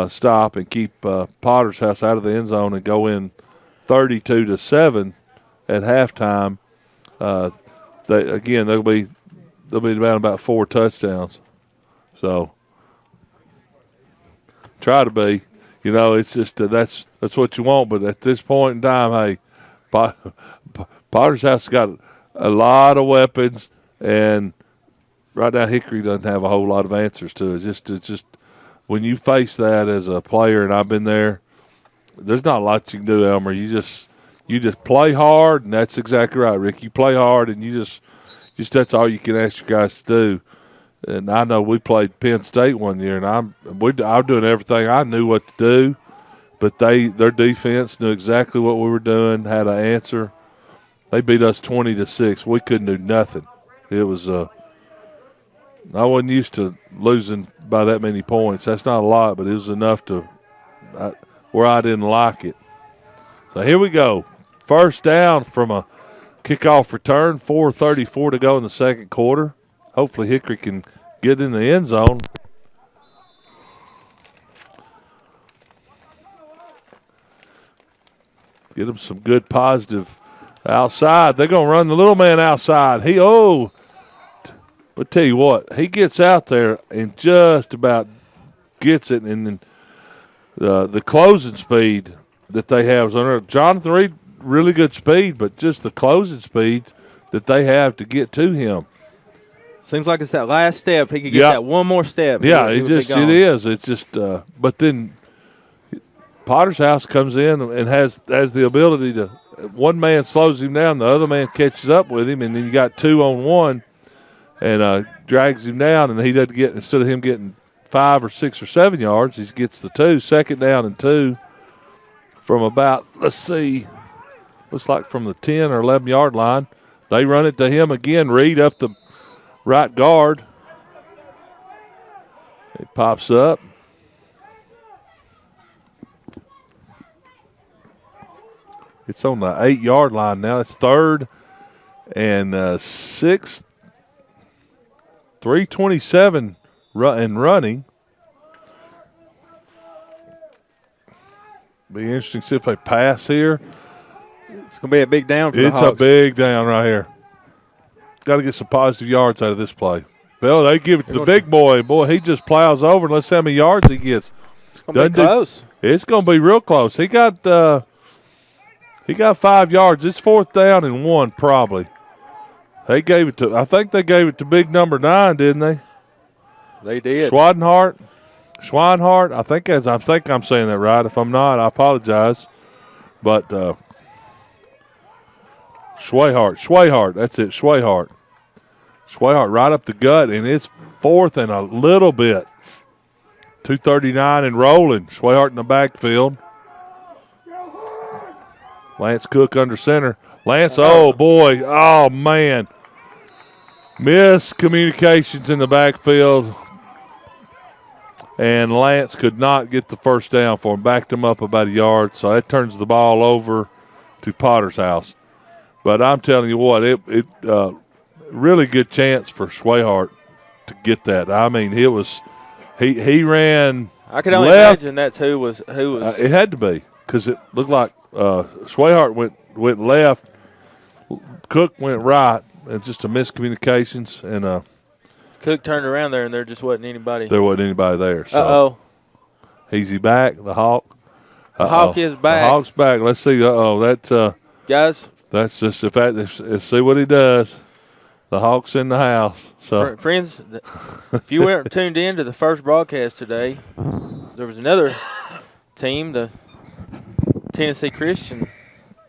Stop and keep Potter's House out of the end zone and go in 32-7 at halftime. They'll be about 4 touchdowns. So try to be, it's just that's what you want. But at this point in time, hey, Potter's House has got a lot of weapons, and right now Hickory doesn't have a whole lot of answers to it. It's just. When you face that as a player, and I've been there, there's not a lot you can do, Elmer. You just play hard, and that's exactly right, Rick. You play hard, and you just that's all you can ask your guys to do. And I know we played Penn State one year, and I'm doing everything I knew what to do, but their defense knew exactly what we were doing, had an answer. They beat us 20-6. We couldn't do nothing. It was I wasn't used to losing by that many points. That's not a lot, but it was enough where I didn't like it. So here we go. First down from a kickoff return, 4:34 to go in the second quarter. Hopefully Hickory can get in the end zone. Get them some good positive outside. They're going to run the little man outside. But tell you what, he gets out there and just about gets it. And then the closing speed that they have is under Jonathan Reed, really good speed, but just the closing speed that they have to get to him. Seems like it's that last step. He could get that one more step. Yeah, it is. It's just but then Potter's House comes in and has the ability to one man slows him down, the other man catches up with him, and then you got 2-on-1. And drags him down, and he doesn't get, instead of him getting 5 or 6 or 7 yards, he gets the 2, second down and 2 from about, looks like from the 10 or 11-yard line. They run it to him again, Reed up the right guard. It pops up. It's on the 8-yard line now. It's 3rd and 6. 3:27 and running. Be interesting to see if they pass here. It's going to be a big down for the Hawks. It's a big down right here. Got to get some positive yards out of this play. Well, they give it to the big boy. Boy, he just plows over, and let's see how many yards he gets. It's going to be close. It's going to be real close. He got 5 yards. It's 4th down and 1 probably. I think they gave it to big number 9, didn't they? They did. Schweinhart. I think I'm saying that right. If I'm not, I apologize. But Schweinhart. That's it, Schweinhart. Swayhart right up the gut, and it's 4th and a little bit. 2:39 and rolling. Swayhart in the backfield. Lance Cook under center. Lance, oh, boy. Oh, man. Miscommunications in the backfield. And Lance could not get the first down for him. Backed him up about a yard. So that turns the ball over to Potter's house. But I'm telling you what, it really good chance for Swayhart to get that. I mean, he ran. I can only left. imagine that's who was. It had to be because it looked like Swayhart went left, Cook went right, and just a miscommunications. And Cook turned around there, and there just wasn't anybody. There wasn't anybody there. So. Is he back? The Hawk. The Hawk is back. The Hawk's back. Let's see. That's guys. That's just let's see what he does. The Hawk's in the house. So friends, if you weren't tuned in to the first broadcast today, there was another team, the Tennessee Christian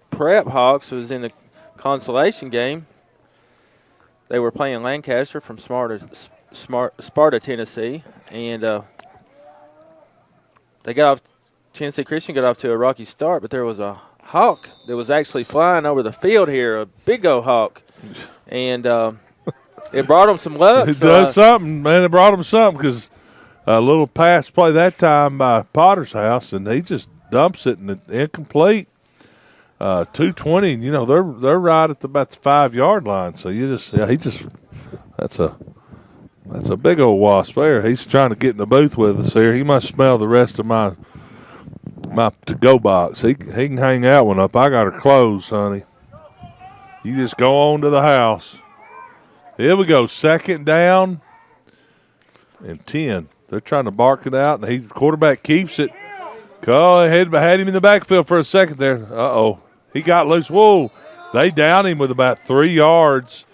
Prep Hawks, was in the consolation game. They were playing Lancaster from Sparta, Tennessee, and Tennessee Christian got off to a rocky start, but there was a hawk that was actually flying over the field here, a big old hawk. And it brought them some luck. It does something, man. It brought them something because a little pass play that time by Potter's house, and he just dumps it and incomplete. 220, and they're right at about the 5-yard line. So that's a big old wasp there. He's trying to get in the booth with us here. He must smell the rest of my to-go box. He can hang that one up. I got her closed, honey. You just go on to the house. Here we go. 2nd down and 10. They're trying to bark it out, and the quarterback keeps it. Had him in the backfield for a second there. Uh-oh. He got loose. Whoa. They down him with about 3 yards.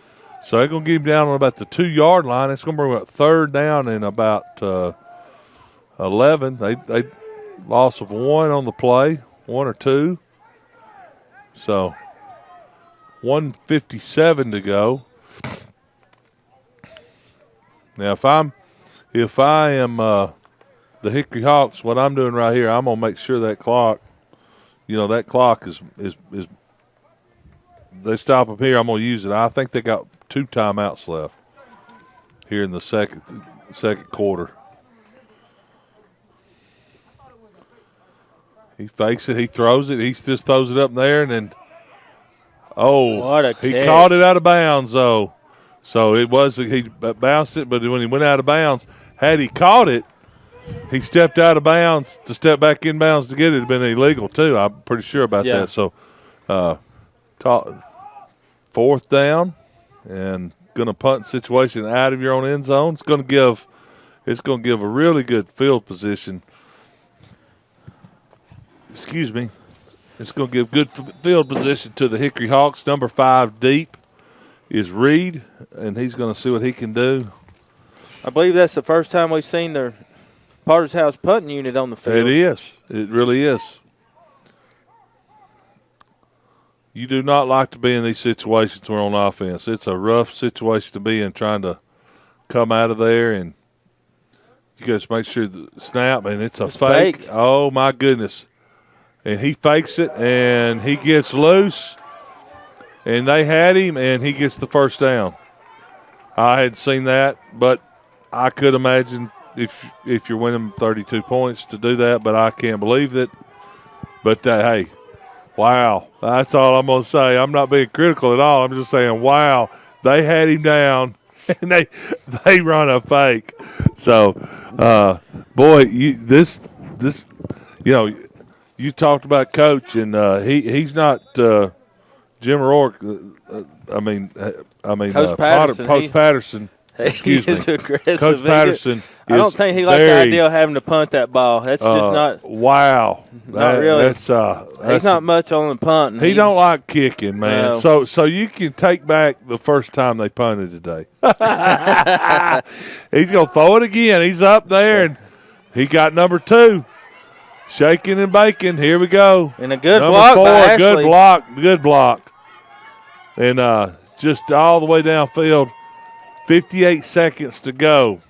So they're going to get him down on about the 2-yard line. It's going to bring about 3rd down and about 11. They loss of 1 on the play, 1 or 2. So 1:57 to go. Now, if I am the Hickory Hawks, what I'm doing right here, I'm gonna make sure that clock, that clock is they stop up here. I'm gonna use it. I think they got 2 timeouts left here in the second quarter. He fakes it. He throws it. He just throws it up in there, and then. Oh, what a catch. He caught it out of bounds, though. So he bounced it, but when he went out of bounds, had he caught it, he stepped out of bounds to step back in bounds to get it. It would have been illegal, too. I'm pretty sure about that. So 4th down and going to punt situation out of your own end zone. It's going to give a really good field position. Excuse me. It's going to give good field position to the Hickory Hawks. Number 5 deep is Reed, and he's going to see what he can do. I believe that's the first time we've seen their Potter's House punting unit on the field. It is. It really is. You do not like to be in these situations where on offense. It's a rough situation to be in, trying to come out of there, and you got to make sure the snap, and it's fake. Oh, my goodness. And he fakes it, and he gets loose, and they had him, and he gets the first down. I hadn't seen that, but I could imagine if you're winning 32 points to do that, but I can't believe it. But, hey, wow. That's all I'm going to say. I'm not being critical at all. I'm just saying, wow, they had him down, and they run a fake. So, boy, you talked about Coach, and he's not Jim O'Rourke. Coach Patterson. Coach Patterson. Excuse me. Aggressive. Coach Patterson. I don't think he liked the idea of having to punt that ball. That's just not. Wow. Not really. He's not much on the punt. He don't like kicking, man. No. So you can take back the first time they punted today. He's gonna throw it again. He's up there, and he got number 2. Shaking and baking. Here we go. And a good Number block 4, by Ashley. Good block. And just all the way downfield. 58 seconds to go.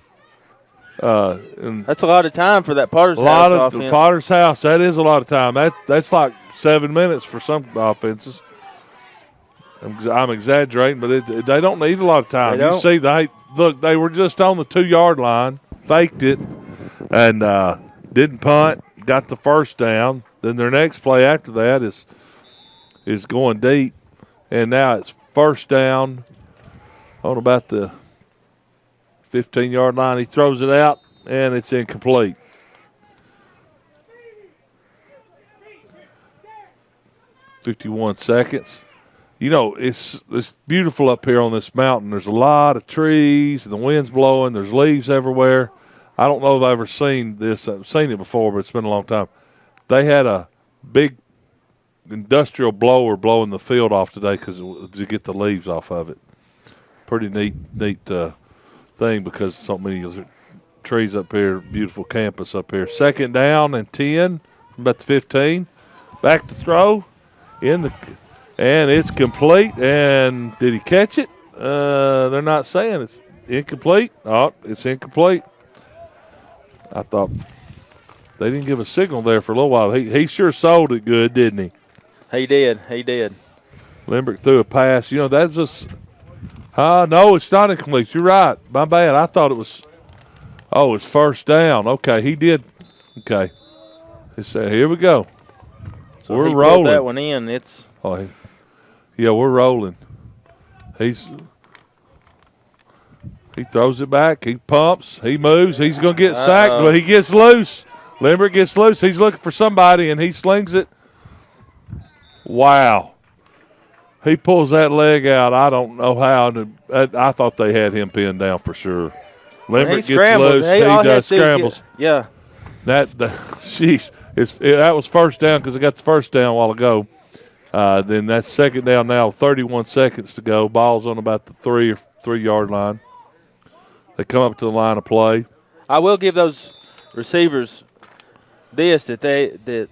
And that's a lot of time for that Potter's House offense. A lot of offense. Potter's House. That is a lot of time. That's like 7 minutes for some offenses. I'm exaggerating, but they don't need a lot of time. You see, they were just on the 2-yard line, faked it, and didn't punt. Got the first down. Then their next play after that is going deep, and now it's first down on about the 15-yard line. He throws it out, and it's incomplete. "51 seconds. You know, it's beautiful up here on this mountain. There's a lot of trees, and the wind's blowing. There's leaves everywhere. I don't know if I've ever seen this. I've seen it before, but it's been a long time. They had a big industrial blower blowing the field off today to get the leaves off of it. Pretty neat thing because so many trees up here, beautiful campus up here. Second down and 10, about the 15. Back to throw and it's complete. And did he catch it? They're not saying it's incomplete. Oh, it's incomplete. I thought they didn't give a signal there for a little while. He sure sold it good, didn't he? He did. Limbrick threw a pass. You know, that's just no, it's not incomplete. You're right. My bad. I thought it was it's first down. Okay, he did. Okay. He said, here we go. So we're he rolling. That one in. It's yeah, we're rolling. He throws it back. He pumps. He moves. He's going to get sacked, but he gets loose. Limbrick gets loose. He's looking for somebody, and he slings it. Wow. He pulls that leg out. I don't know how. I thought they had him pinned down for sure. Limbrick gets loose. He does scrambles. Yeah. That was first down because I got the first down a while ago. Then that's second down now, 31 seconds to go. Ball's on about the 3-yard line. They come up to the line of play. I will give those receivers this, that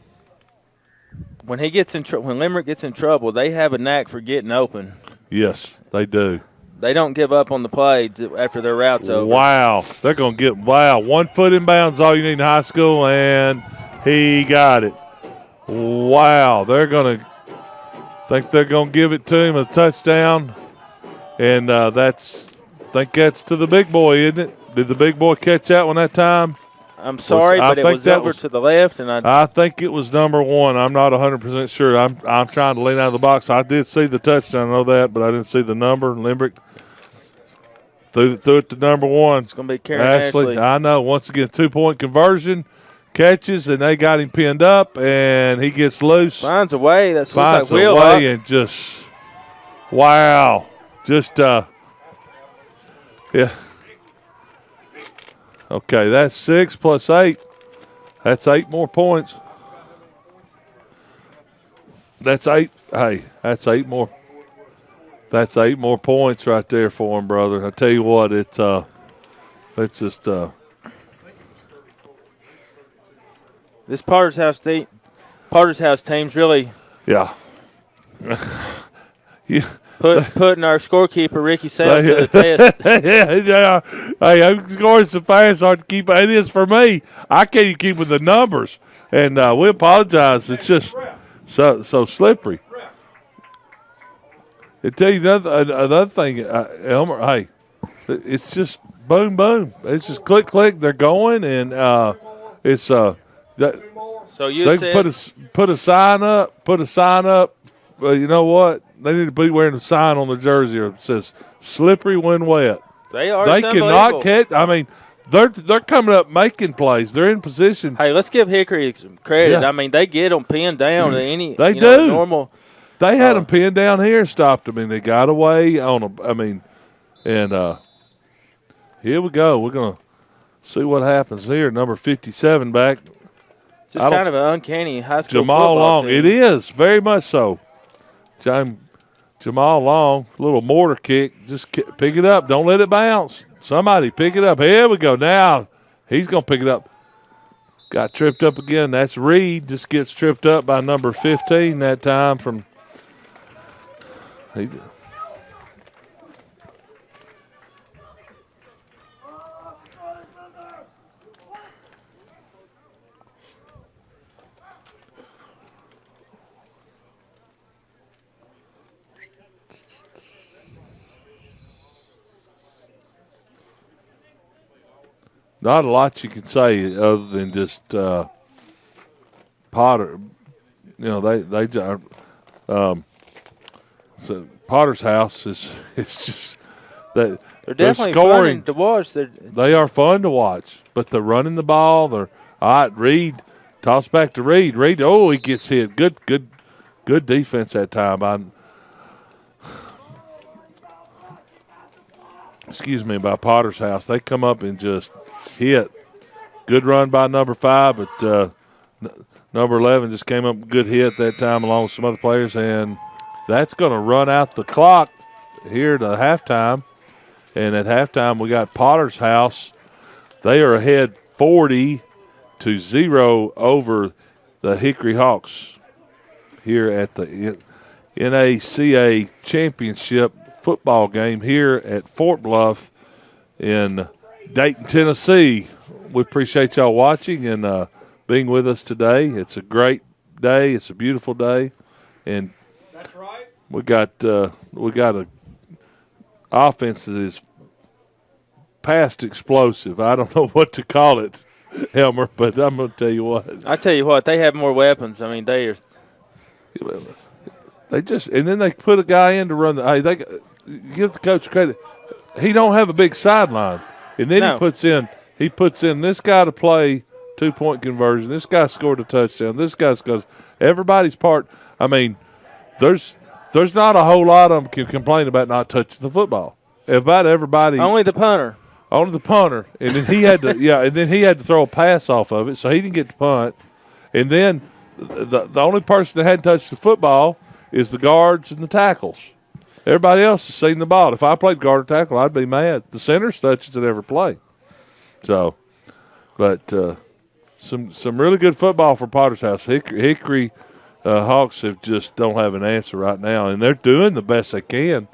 when Limerick gets in trouble, they have a knack for getting open. Yes, they do. They don't give up on the plays after their route's over. Wow. They're going to get 1 foot in bounds, all you need in high school, and he got it. Wow. They're going to give it to him a touchdown, and I think that's to the big boy, isn't it? Did the big boy catch that one that time? I'm sorry, but it was over to the left, and I think it was number 1. I'm not 100% sure. I'm trying to lean out of the box. I did see the touchdown, I know that, but I didn't see the number. Limbrick threw it to number 1. It's going to be Karen Ashley. I know. Once again, 2-point conversion, catches, and they got him pinned up, and he gets loose. Finds a way. That's finds like a way, and just wow, just yeah. Okay, that's 6 plus 8. That's 8 more points. That's 8. Hey, that's 8 more. That's 8 more points right there for him, brother. I tell you what, it's just this Potter's House team's really yeah. Putting our scorekeeper Ricky Sales to the test. Yeah. Hey, I'm scoring so fast, hard to keep. It is for me. I can't even keep with the numbers, and we apologize. It's just so slippery. I tell you another thing, Elmer. Hey, it's just boom, boom. It's just click, click. They're going, and it's so you they said put a sign up. Put a sign up. You know what? They need to be wearing a sign on their jersey that says "slippery when wet." They are. They cannot catch. I mean, they're coming up making plays. They're in position. Hey, let's give Hickory some credit. Yeah. I mean, they get them pinned down to any. They do. Normal. They had them pinned down here and stopped them, and they got away on them. I mean, and here we go. We're gonna see what happens here. Number 57 back. Just kind of an uncanny high school Jamal football Long. team. It is very much so. Jamal Long, little mortar kick. Just pick it up. Don't let it bounce. Somebody pick it up. Here we go. Now he's going to pick it up. Got tripped up again. That's Reed. Just gets tripped up by number 15 that time from not a lot you can say other than just Potter. You know, so Potter's House is it's just that they're definitely scoring fun to watch. They are fun to watch, but they're running the ball. They're all right. Reed, toss back to Reed. Reed, oh, he gets hit. Good defense that time. By Potter's House. They come up and just hit. Good run by number 5, but number 11 just came up with a good hit that time along with some other players, and that's going to run out the clock here to halftime. And at halftime, we got Potter's House. They are ahead 40-0 over the Hickory Hawks here at the NACA Championship football game here at Fort Bluff in Dayton, Tennessee. We appreciate y'all watching and being with us today. It's a great day. It's a beautiful day, and that's right. We got a offense that is past explosive. I don't know what to call it, Elmer, but I'm going to tell you what. I tell you what, they have more weapons. I mean, they just and then they put a guy in to run the. Hey, they give the coach credit. He don't have a big sideline, and then he puts in this guy to play 2-point conversion. This guy scored a touchdown. This guy scores. Everybody's part. I mean, there's not a whole lot of them can complain about not touching the football. About everybody. Only the punter. And then he had to and then he had to throw a pass off of it, so he didn't get to punt. And then the only person that hadn't touched the football is the guards and the tackles. Everybody else has seen the ball. If I played guard or tackle, I'd be mad. The centers touches it every play. So, but some really good football for Potter's House. Hickory Hawks just don't have an answer right now, and they're doing the best they can.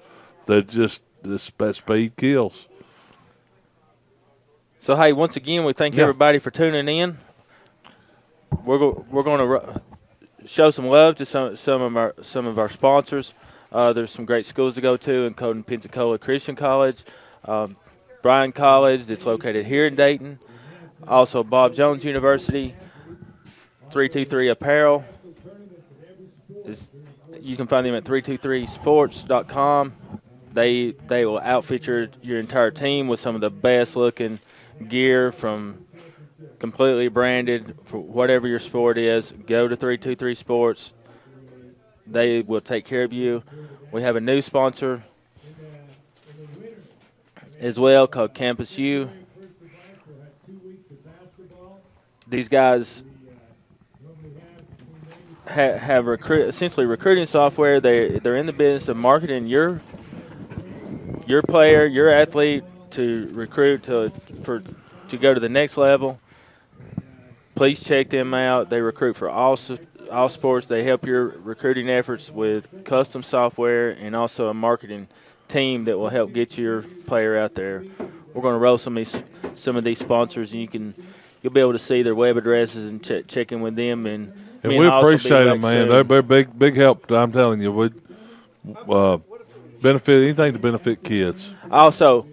They're just this speed kills. So hey, once again, we thank everybody for tuning in. We're going to show some love to some of our sponsors. There's some great schools to go to, including Pensacola Christian College, Bryan College that's located here in Dayton, also Bob Jones University, 323 Apparel. You can find them at 323sports.com. They will outfit your entire team with some of the best looking gear, from completely branded for whatever your sport is. Go to 323 Sports. They will take care of you. We have a new sponsor as well called Campus U. These guys have essentially recruiting software. They're in the business of marketing your player, your athlete to recruit to go to the next level. Please check them out. They recruit for all sports. They help your recruiting efforts with custom software and also a marketing team that will help get your player out there. We're going to roll some of these sponsors, and you'll be able to see their web addresses and check in with them. And we appreciate them, man. They're big help. I'm telling you, we benefit anything to benefit kids. Also,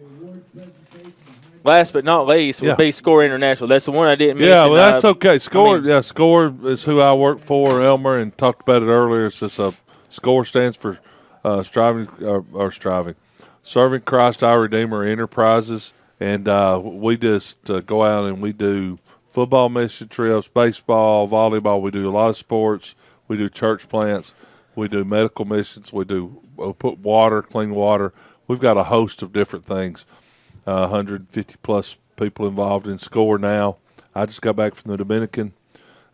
last but not least, would be Score International. That's the one I didn't mention. Yeah, well, that's okay. Score is who I work for, Elmer, and talked about it earlier. It's just SCORE stands for Serving Christ Our Redeemer Enterprises, and we just go out and we do football mission trips, baseball, volleyball. We do a lot of sports. We do church plants. We do medical missions. We put clean water. We've got a host of different things. 150-plus people involved in SCORE now. I just got back from the Dominican,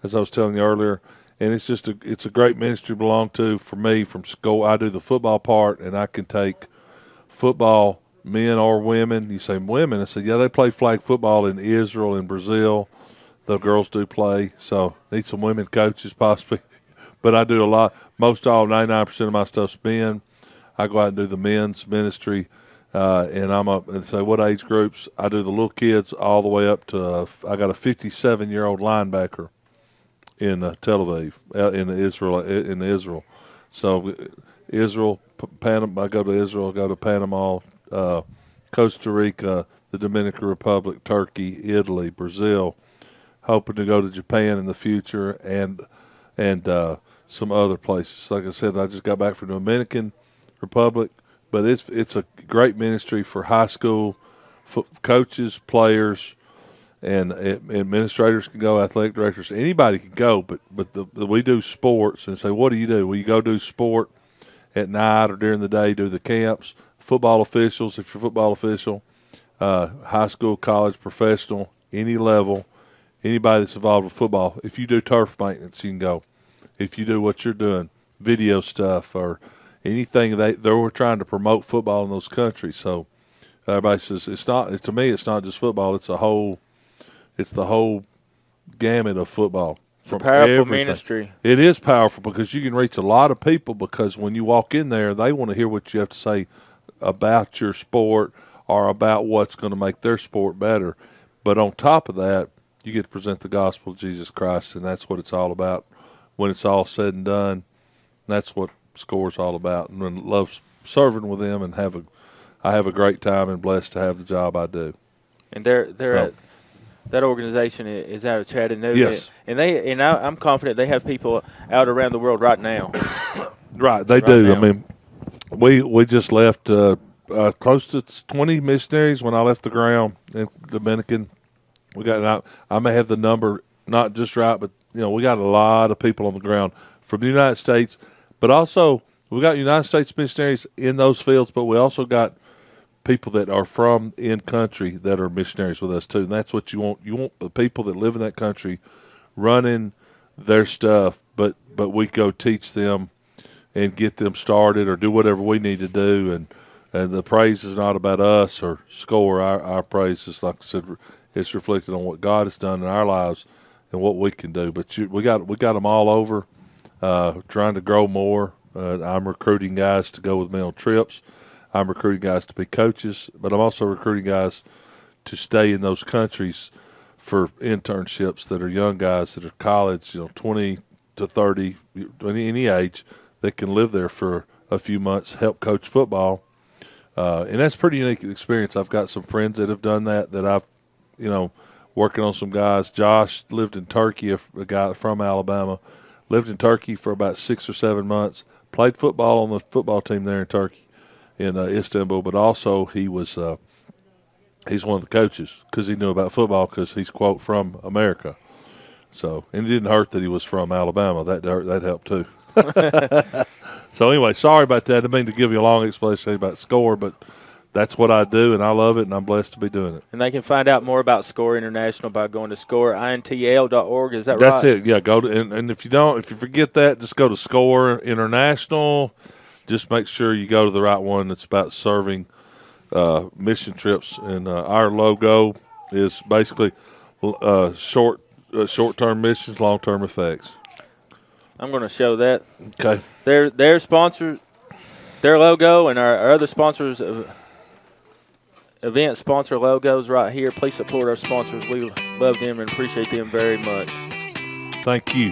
as I was telling you earlier, and it's a great ministry to belong to for me from SCORE. I do the football part, and I can take football, men or women. You say women. I said, yeah, they play flag football in Israel and Brazil. The girls do play, so need some women coaches possibly. But I do a lot. 99% of my stuff's men. I go out and do the men's ministry. And I'm up and say what age groups. I do the little kids all the way up to I got a 57-year-old linebacker in Tel Aviv, in Israel. So Israel, Panama. I go to Israel. Go to Panama, Costa Rica, the Dominican Republic, Turkey, Italy, Brazil. Hoping to go to Japan in the future and some other places. Like I said, I just got back from the Dominican Republic, but it's a great ministry for high school coaches, players, and administrators can go, athletic directors, anybody can go. But we do sports and say, what do you do? Well, you go do sport at night or during the day, do the camps. Football officials, if you're a football official, high school, college, professional, any level. Anybody that's involved with football, if you do turf maintenance, you can go. If you do what you're doing, video stuff or anything, they were trying to promote football in those countries. So everybody says to me, it's not just football. It's the whole gamut of football. It's a powerful ministry. It is powerful because you can reach a lot of people because when you walk in there, they want to hear what you have to say about your sport or about what's going to make their sport better. But on top of that, you get to present the gospel of Jesus Christ, and that's what it's all about. When it's all said and done, that's what SCORE's all about. And I love serving with them, and I have a great time and blessed to have the job I do. And that organization is out of Chattanooga. Yes. And I'm confident they have people out around the world right now. Right, they do. Now. I mean, we just left close to 20 missionaries when I left the ground in Dominican. We got I may have the number not just right, but we got a lot of people on the ground from the United States, but also we got United States missionaries in those fields, but we also got people that are from in country that are missionaries with us too. And that's what you want. You want the people that live in that country running their stuff, but we go teach them and get them started or do whatever we need to do. And the praise is not about us or SCORE. Our praise is, like I said, it's reflected on what God has done in our lives and what we can do. But we got them all over, trying to grow more. I'm recruiting guys to go with me on trips. I'm recruiting guys to be coaches, but I'm also recruiting guys to stay in those countries for internships that are young guys that are college, 20 to 30, any age, that can live there for a few months, help coach football. And that's a pretty unique experience. I've got some friends that have done that I've, working on some guys. Josh lived in Turkey, a guy from Alabama, lived in Turkey for about 6 or 7 months, played football on the football team there in Turkey, in Istanbul, but also he's one of the coaches because he knew about football because he's, quote, from America. So, and it didn't hurt that he was from Alabama. That helped too. So anyway, sorry about that. I didn't mean to give you a long explanation about SCORE, but that's what I do, and I love it, and I'm blessed to be doing it. And they can find out more about SCORE International by going to scoreintl.org. Is that right? That's it. Yeah, go to and if you forget that, just go to SCORE International. Just make sure you go to the right one. It's about serving mission trips, and our logo is basically short-term missions, long-term effects. I'm going to show that. Okay. Their sponsor, their logo, and our other sponsors, event sponsor logos right here. Please support our sponsors. We love them and appreciate them very much. Thank you.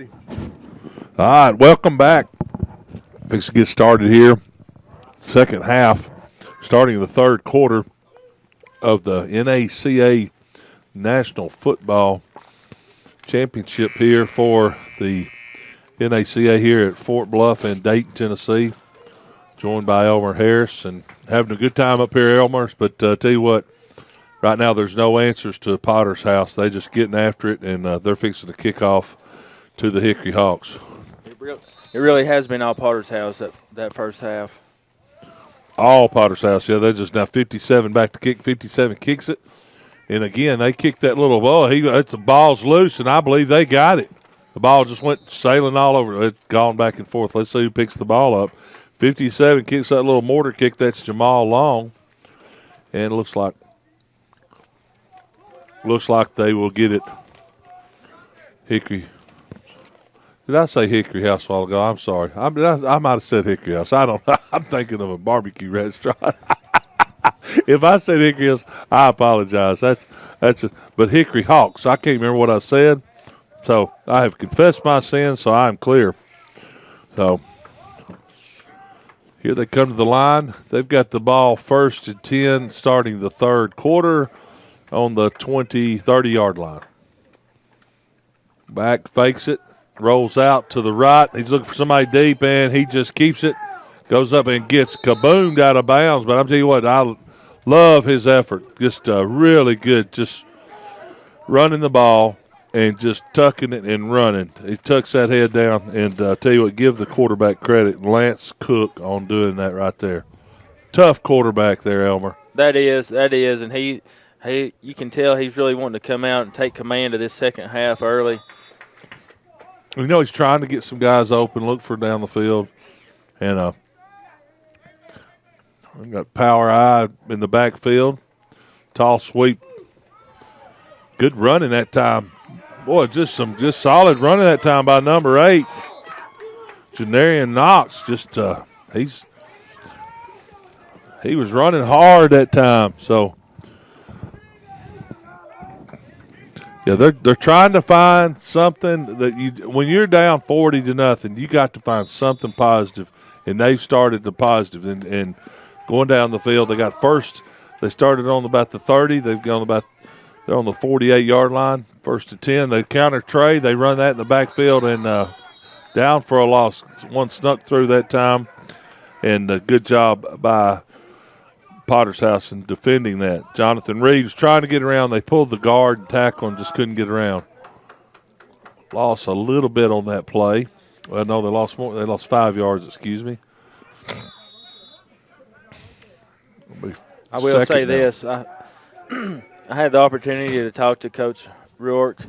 All right, welcome back. Fix to get started here. Second half, starting the third quarter of the NACA National Football Championship here for the NACA here at Fort Bluff in Dayton, Tennessee. Joined by Elmer Harris and having a good time up here, Elmer. But tell you what, right now there's no answers to Potter's House. They just getting after it, and they're fixing to kick off to the Hickory Hawks. It really has been all Potter's House that first half. All Potter's House, yeah. They're just now 57 back to kick. 57 kicks it. And, again, they kicked that little ball. The ball's loose, and I believe they got it. The ball just went sailing all over. It's gone back and forth. Let's see who picks the ball up. 57 kicks that little mortar kick. That's Jamal Long. And it looks like they will get it. Hickory. Did I say Hickory House a while ago? I'm sorry. I might have said Hickory House. I don't know. I'm thinking of a barbecue restaurant. If I said Hickory House, I apologize. But Hickory Hawks. I can't remember what I said. So I have confessed my sins, so I'm clear. So here they come to the line. They've got the ball 1st and 10 starting the third quarter on the 30-yard line. Back fakes it. Rolls out to the right. He's looking for somebody deep, and he just keeps it. Goes up and gets kaboomed out of bounds. But I'm telling you what, I love his effort. Just really good, just running the ball and just tucking it and running. He tucks that head down, and tell you what, give the quarterback credit, Lance Cook, on doing that right there. Tough quarterback there, Elmer. That is, and he you can tell he's really wanting to come out and take command of this second half early. You know, he's trying to get some guys open, look for down the field. And we've got Power Eye in the backfield. Tall sweep. Good running that time. Boy, just solid running that time by number 8. Janarian Knox, he was running hard that time. So, yeah, they're trying to find something that when you're down 40-0, you got to find something positive, and they've started the positive and going down the field. They got first. They started on about the 30. They're on the 48-yard line. 1st and 10. They counter Trey. They run that in the backfield and down for a loss. One snuck through that time, and a good job by Potter's House in defending that. Jonathan Reed was trying to get around. They pulled the guard and tackle and just couldn't get around. Lost a little bit on that play. Well, no, they lost more. They lost 5 yards, excuse me. I will say this. I had the opportunity to talk to Coach Rourke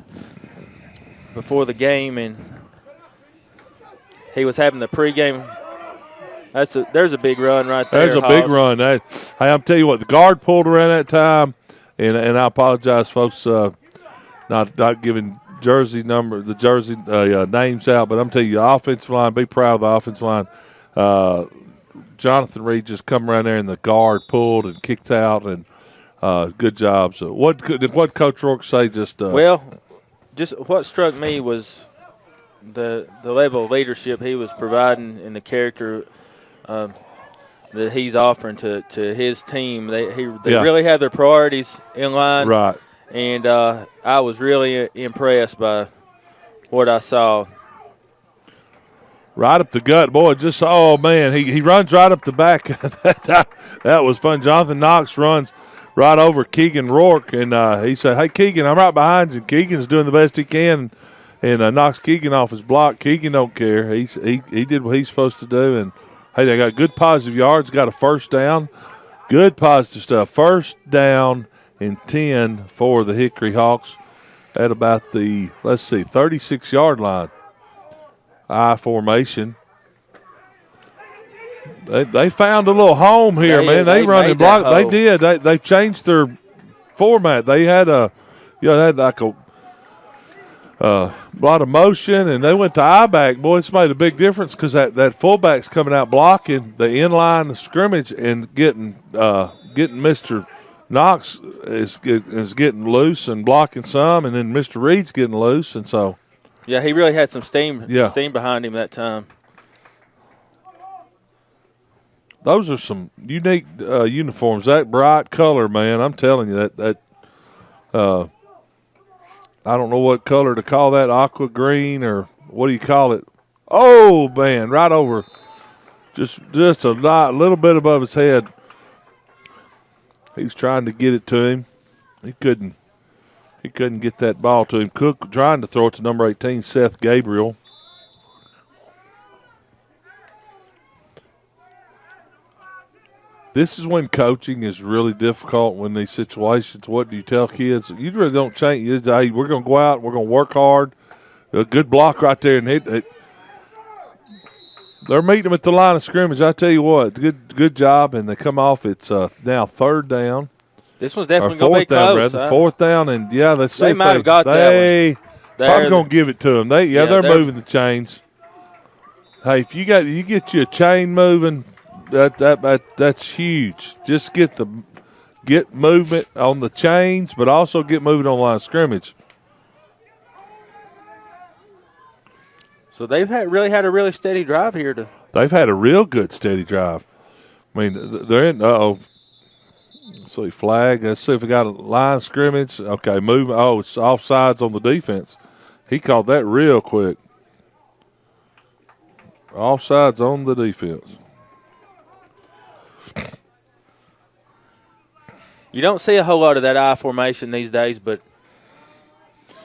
before the game, and he was having the pregame. There's a big run right there. There's a big run. Hey, I'm telling you what, the guard pulled around that time, and I apologize, folks, not giving the jersey names out, but I'm telling you, the offensive line, be proud of the offensive line. Jonathan Reed just come around there, and the guard pulled and kicked out, and good job. So what Coach Rourke say? Just what struck me was the level of leadership he was providing and the character that he's offering to his team. They really have their priorities in line. Right. And I was really impressed by what I saw. Right up the gut, boy. Man, he runs right up the back. That was fun. Jonathan Knox runs right over Keegan Rourke, and he said, "Hey, Keegan, I'm right behind you." Keegan's doing the best he can, and knocks Keegan off his block. Keegan don't care. He did what he's supposed to do, and hey, they got good positive yards. Got a first down. Good positive stuff. First down and 10 for the Hickory Hawks at about the 36-yard line. I formation. They found a little home here, man. They run and block. They did. They changed their format. They had like a lot of motion, and they went to I-back. Boy, it's made a big difference because that fullback's coming out blocking the inline scrimmage and getting Mr. Knox is getting loose and blocking some, and then Mr. Reed's getting loose, and so Yeah, he really had some steam Yeah. behind him that time. Those are some unique uniforms. That bright color, man, I'm telling you, that I don't know what color to call that, aqua green or what do you call it? Oh, man, right over, just a little bit above his head. He's trying to get it to him. He couldn't get that ball to him. Cook trying to throw it to number 18, Seth Gabriel. This is when coaching is really difficult when these situations. What do you tell kids? You really don't change. Hey, we're going to go out. We're going to work hard. A good block right there. And they're meeting them at the line of scrimmage. I tell you what, good job. And they come off. It's now 3rd down. This one's definitely going to be close. 4th down. And, yeah, let's see. They might have got that one. They probably going to give it to them. They're moving the chains. Hey, if you get you a chain moving, that's huge. Just get movement on the chains, but also get moving on the line of scrimmage. So they've really had a really steady drive here. They've had a real good steady drive. I mean, they're in. Let's see, flag. Let's see if we got a line of scrimmage. Okay, move. Oh, it's offsides on the defense. He called that real quick. Offsides on the defense. You don't see a whole lot of that I formation these days, but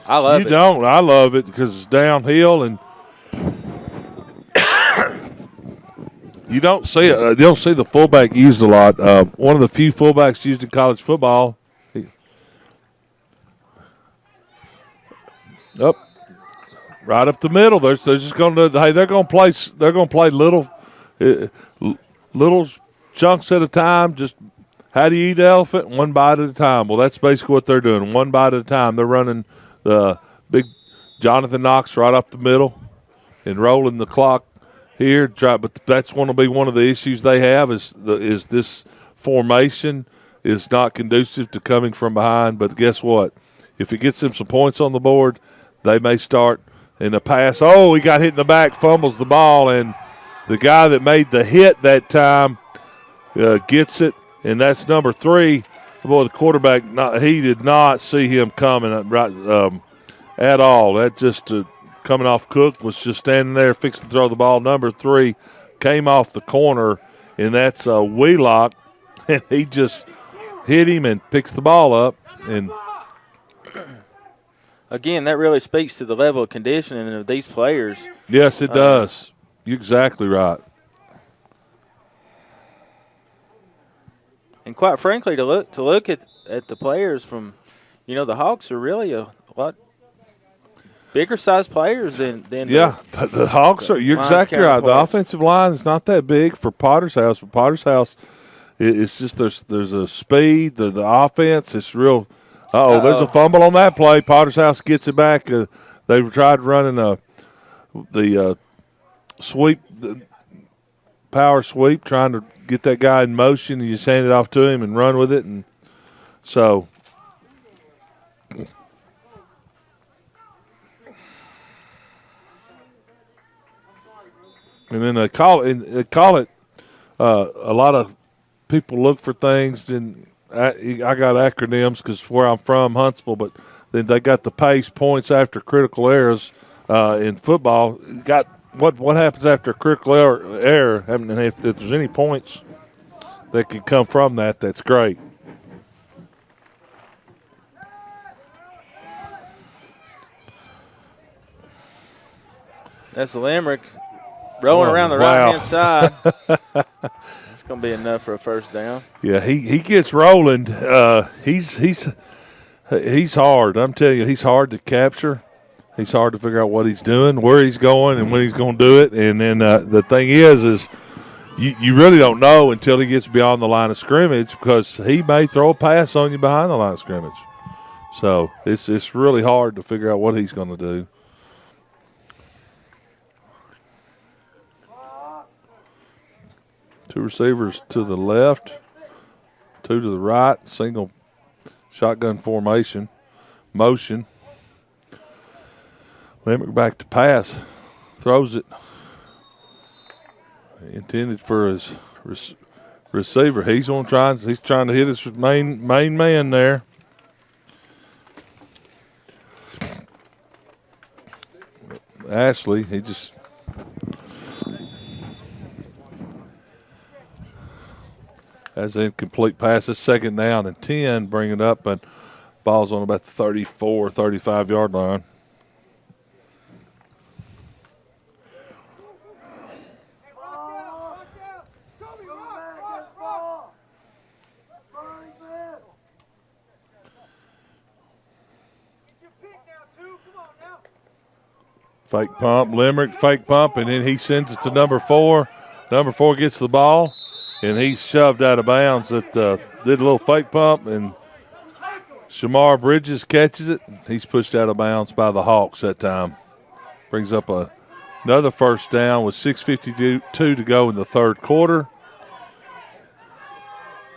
I love it. You don't. I love it because it's downhill and you don't see it. You don't see the fullback used a lot. One of the few fullbacks used in college football. Right up the middle. They're just going to. Hey, they're going to play. They're going to play little chunks at a time. Just how do you eat an elephant? One bite at a time. Well, that's basically what they're doing. One bite at a time. They're running the big Jonathan Knox right up the middle and rolling the clock here. But that's going to be one of the issues they have is this formation is not conducive to coming from behind. But guess what? If it gets them some points on the board, they may start in a pass. Oh, he got hit in the back, fumbles the ball, and the guy that made the hit that time gets it. And that's number 3. Boy, the quarterback, he did not see him coming at all. That just coming off Cook was just standing there fixing to throw the ball. Number 3 came off the corner, and that's Wheelock. And he just hit him and picks the ball up. And again, that really speaks to the level of conditioning of these players. Yes, it does. You're exactly right. And quite frankly, to look at the players from, the Hawks are really a lot bigger sized players than the Hawks are. You're exactly right. The offensive line is not that big for Potter's House, but Potter's House, it's just there's a speed. The offense is real. There's a fumble on that play. Potter's House gets it back. They tried running the sweep. Power sweep, trying to get that guy in motion, and you just hand it off to him and run with it. And so and then they call it a lot of people look for things, and I got acronyms because where I'm from, Huntsville, but then they got the PACE, points after critical errors in football. Got what happens after a critical error, and if there's any points that can come from that, that's great. That's the Limerick rolling around the right-hand side. It's going to be enough for a first down. Yeah, he gets rolling. He's hard. I'm telling you, he's hard to capture. He's hard to figure out what he's doing, where he's going, and when he's going to do it. And then the thing is you really don't know until he gets beyond the line of scrimmage because he may throw a pass on you behind the line of scrimmage. So it's really hard to figure out what he's going to do. Two receivers to the left, 2 to the right, single shotgun formation, motion. Limerick back to pass. Throws it. Intended for his receiver. He's trying to hit his main man there. Ashley, he just has an incomplete pass. It's 2nd down and 10. Bring it up, but ball's on about the 34, 35-yard line. Fake pump, Limerick, fake pump, and then he sends it to number 4. Number 4 gets the ball, and he's shoved out of bounds. Did a little fake pump, and Shamar Bridges catches it. He's pushed out of bounds by the Hawks that time. Brings up another first down with 6:52 to go in the 3rd quarter.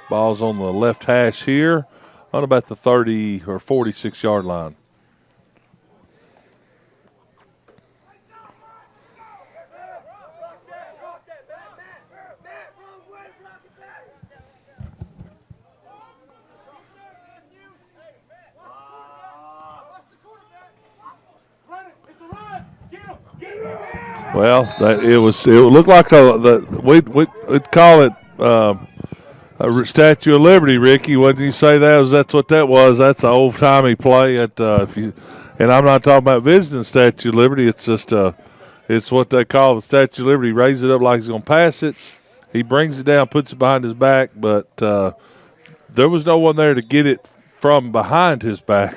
Ball's on the left hash here on about the 30 or 46-yard line. Well, it looked like we'd call it a Statue of Liberty, Ricky. Wouldn't you say that? That's what that was. That's an old-timey play. And I'm not talking about visiting Statue of Liberty. It's just it's what they call the Statue of Liberty. Raise it up like he's going to pass it. He brings it down, puts it behind his back, but there was no one there to get it from behind his back.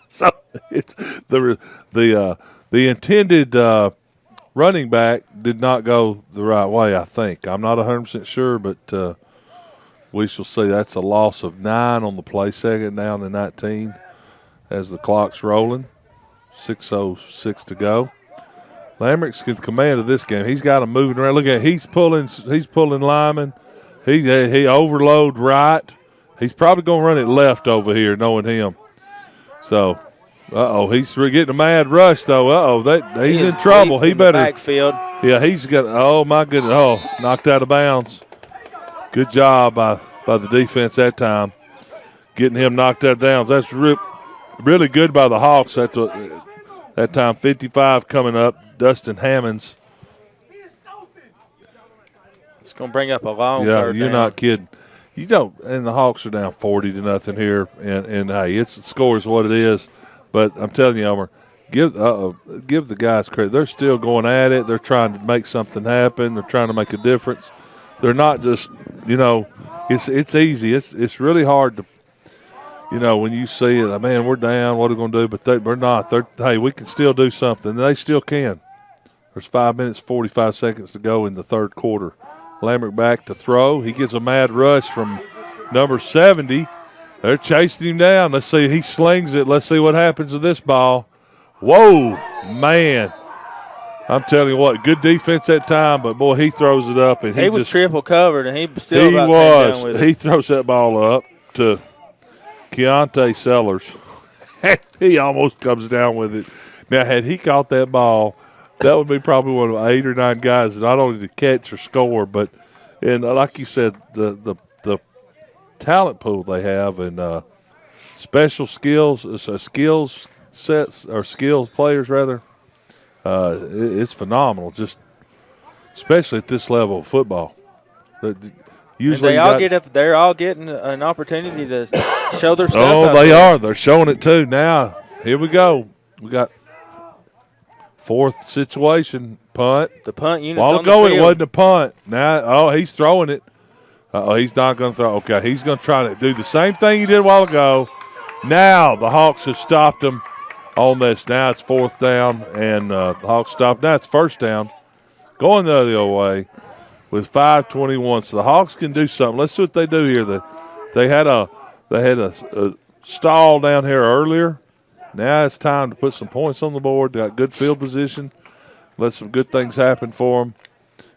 So it's the intended running back did not go the right way, I think. I'm not 100% sure, but we shall see. That's a loss of 9 on the play, 2nd down and 19 as the clock's rolling. 6:06 to go. Lamerick's in command of this game. He's got him moving around. Look at he's pulling linemen. He overload right. He's probably going to run it left over here, knowing him. So, he's getting a mad rush though. He's in trouble. He better backfield. Yeah, he's got. Oh my goodness! Oh, knocked out of bounds. Good job by the defense that time, getting him knocked out of bounds. That's really good by the Hawks. That time, 55 coming up. Dustin Hammonds. It's going to bring up a long Yeah, third you're down. not kidding. You don't, and the Hawks are down 40-0 here, and hey, the score is what it is. But I'm telling you, Elmer, give the guys credit. They're still going at it. They're trying to make something happen. They're trying to make a difference. They're not just, it's easy. It's really hard to, when you see it, man, we're down. What are we going to do? But we're not. Hey, we can still do something. They still can. There's 5 minutes, 45 seconds to go in the 3rd quarter. Lamerick back to throw. He gets a mad rush from number 70. They're chasing him down. Let's see. He slings it. Let's see what happens to this ball. Whoa, man. I'm telling you what, good defense that time, but, boy, he throws it up. And he was triple covered, and he still came down with it. He throws that ball up to Keontae Sellers. He almost comes down with it. Now, had he caught that ball, that would be probably one of 8 or 9 guys that not only to catch or score, but and like you said, the talent pool they have and special skills sets or skills players rather. It's phenomenal, just especially at this level of football. Usually they're all getting an opportunity to show their stuff. Oh, they are. They're showing it too. Now, here we go. We got 4th situation, punt. The punt unit's While on ago, the field. it wasn't a punt. Now, he's throwing it. He's not going to throw. Okay, he's going to try to do the same thing he did a while ago. Now, the Hawks have stopped him on this. Now it's 4th down, and the Hawks stopped. Now it's 1st down, going the other way with 5:21. So the Hawks can do something. Let's see what they do here. They had a stall down here earlier. Now it's time to put some points on the board. They got good field position. Let some good things happen for them.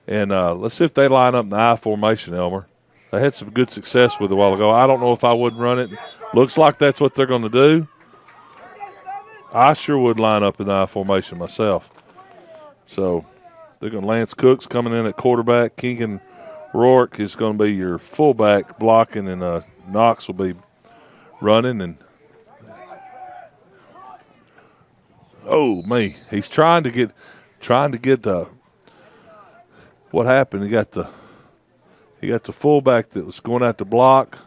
And let's see if they line up in the I formation, Elmer. They had some good success with it a while ago. I don't know if I would run it. Looks like that's what they're going to do. I sure would line up in the I formation myself. So they're going to Lance Cook's coming in at quarterback. Keegan Rourke is going to be your fullback blocking, and Knox will be running. And oh me, he's trying to get what happened? He got the fullback that was going out to block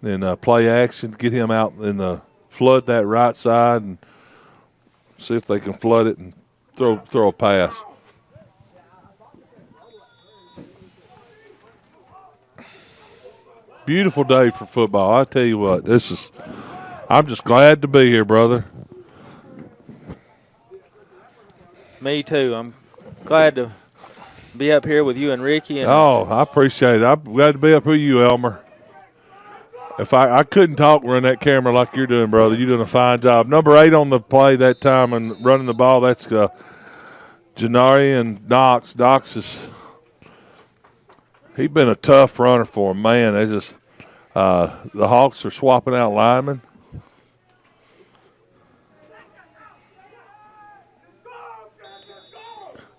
and play action, get him out in the flood that right side and see if they can flood it and throw a pass. Beautiful day for football. I tell you what, I'm just glad to be here, brother. Me too. I'm glad to be up here with you and Ricky. And I appreciate it. I'm glad to be up with you, Elmer. If I couldn't talk running that camera like you're doing, brother, you're doing a fine job. Number 8 on the play that time and running the ball, that's Janari and Knox. Knox he's been a tough runner for him, man. They just the Hawks are swapping out linemen.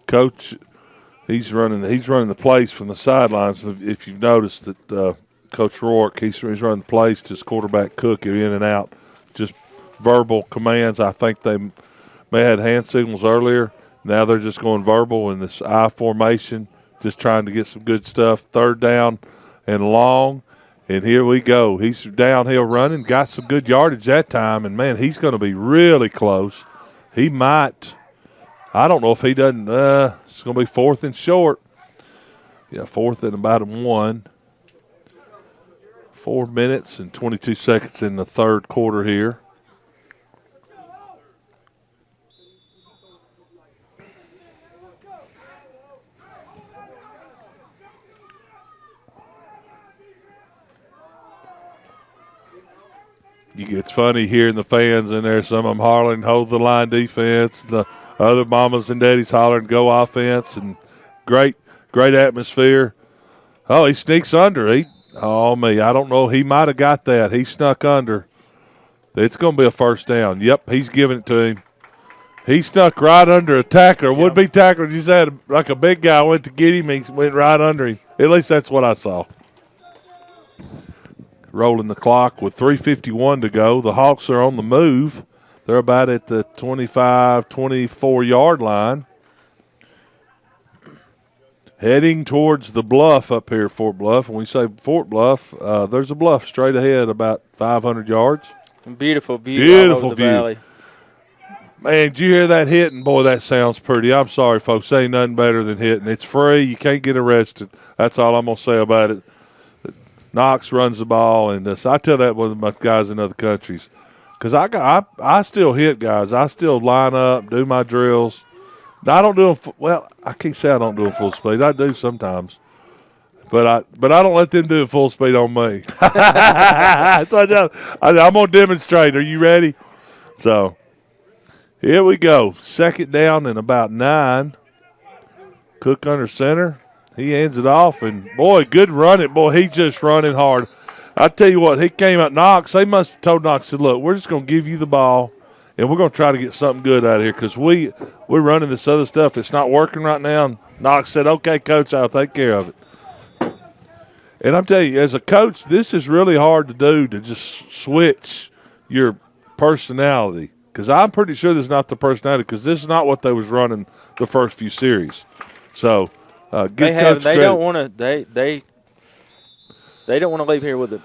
Coach, he's running the plays from the sidelines. If you've noticed that Coach Rourke, he's running the plays to his quarterback Cook in and out, just verbal commands. I think they may have had hand signals earlier. Now they're just going verbal in this I formation, just trying to get some good stuff. 3rd down and long, and here we go. He's downhill running, got some good yardage that time, and, man, he's going to be really close. He might – I don't know if he doesn't it's going to be 4th and short. Yeah, 4th and about 1. 4 minutes and 22 seconds in the 3rd quarter here. It's funny hearing the fans in there. Some of them hollering, hold the line defense. The other mamas and daddies hollering, go offense. And great atmosphere. Oh, he sneaks under. I don't know. He might have got that. He snuck under. It's going to be a 1st down. Yep, he's giving it to him. He snuck right under a tackler. Yep. Would-be tackler just had like a big guy went to get him. He went right under him. At least that's what I saw. Rolling the clock with 3:51 to go. The Hawks are on the move. They're about at the 25, 24-yard line. Heading towards the bluff up here, Fort Bluff. When we say Fort Bluff, there's a bluff straight ahead about 500 yards. Beautiful view all over the valley. Man, did you hear that hitting? Boy, that sounds pretty. I'm sorry, folks. Ain't nothing better than hitting. It's free. You can't get arrested. That's all I'm going to say about it. Knox runs the ball, and I tell that with my guys in other countries. Because I still hit guys. I still line up, do my drills. I don't do them. Well, I can't say I don't do them full speed. I do sometimes, but I don't let them do it full speed on me. So I'm gonna demonstrate. Are you ready? So here we go. 2nd down and about 9. Cook under center. He hands it off, and boy, good running. Boy, he just running hard. I tell you what, he came out. Knox. They must have told Knox, said, "Look, we're just gonna give you the ball." And we're going to try to get something good out of here because we're running this other stuff. It's not working right now. And Knox said, "Okay, Coach, I'll take care of it." And I'm telling you, as a coach, this is really hard to do, to just switch your personality. Because I'm pretty sure this is not the personality, because this is not what they was running the first few series. So give Coach credit. They don't want to they don't want to leave here with a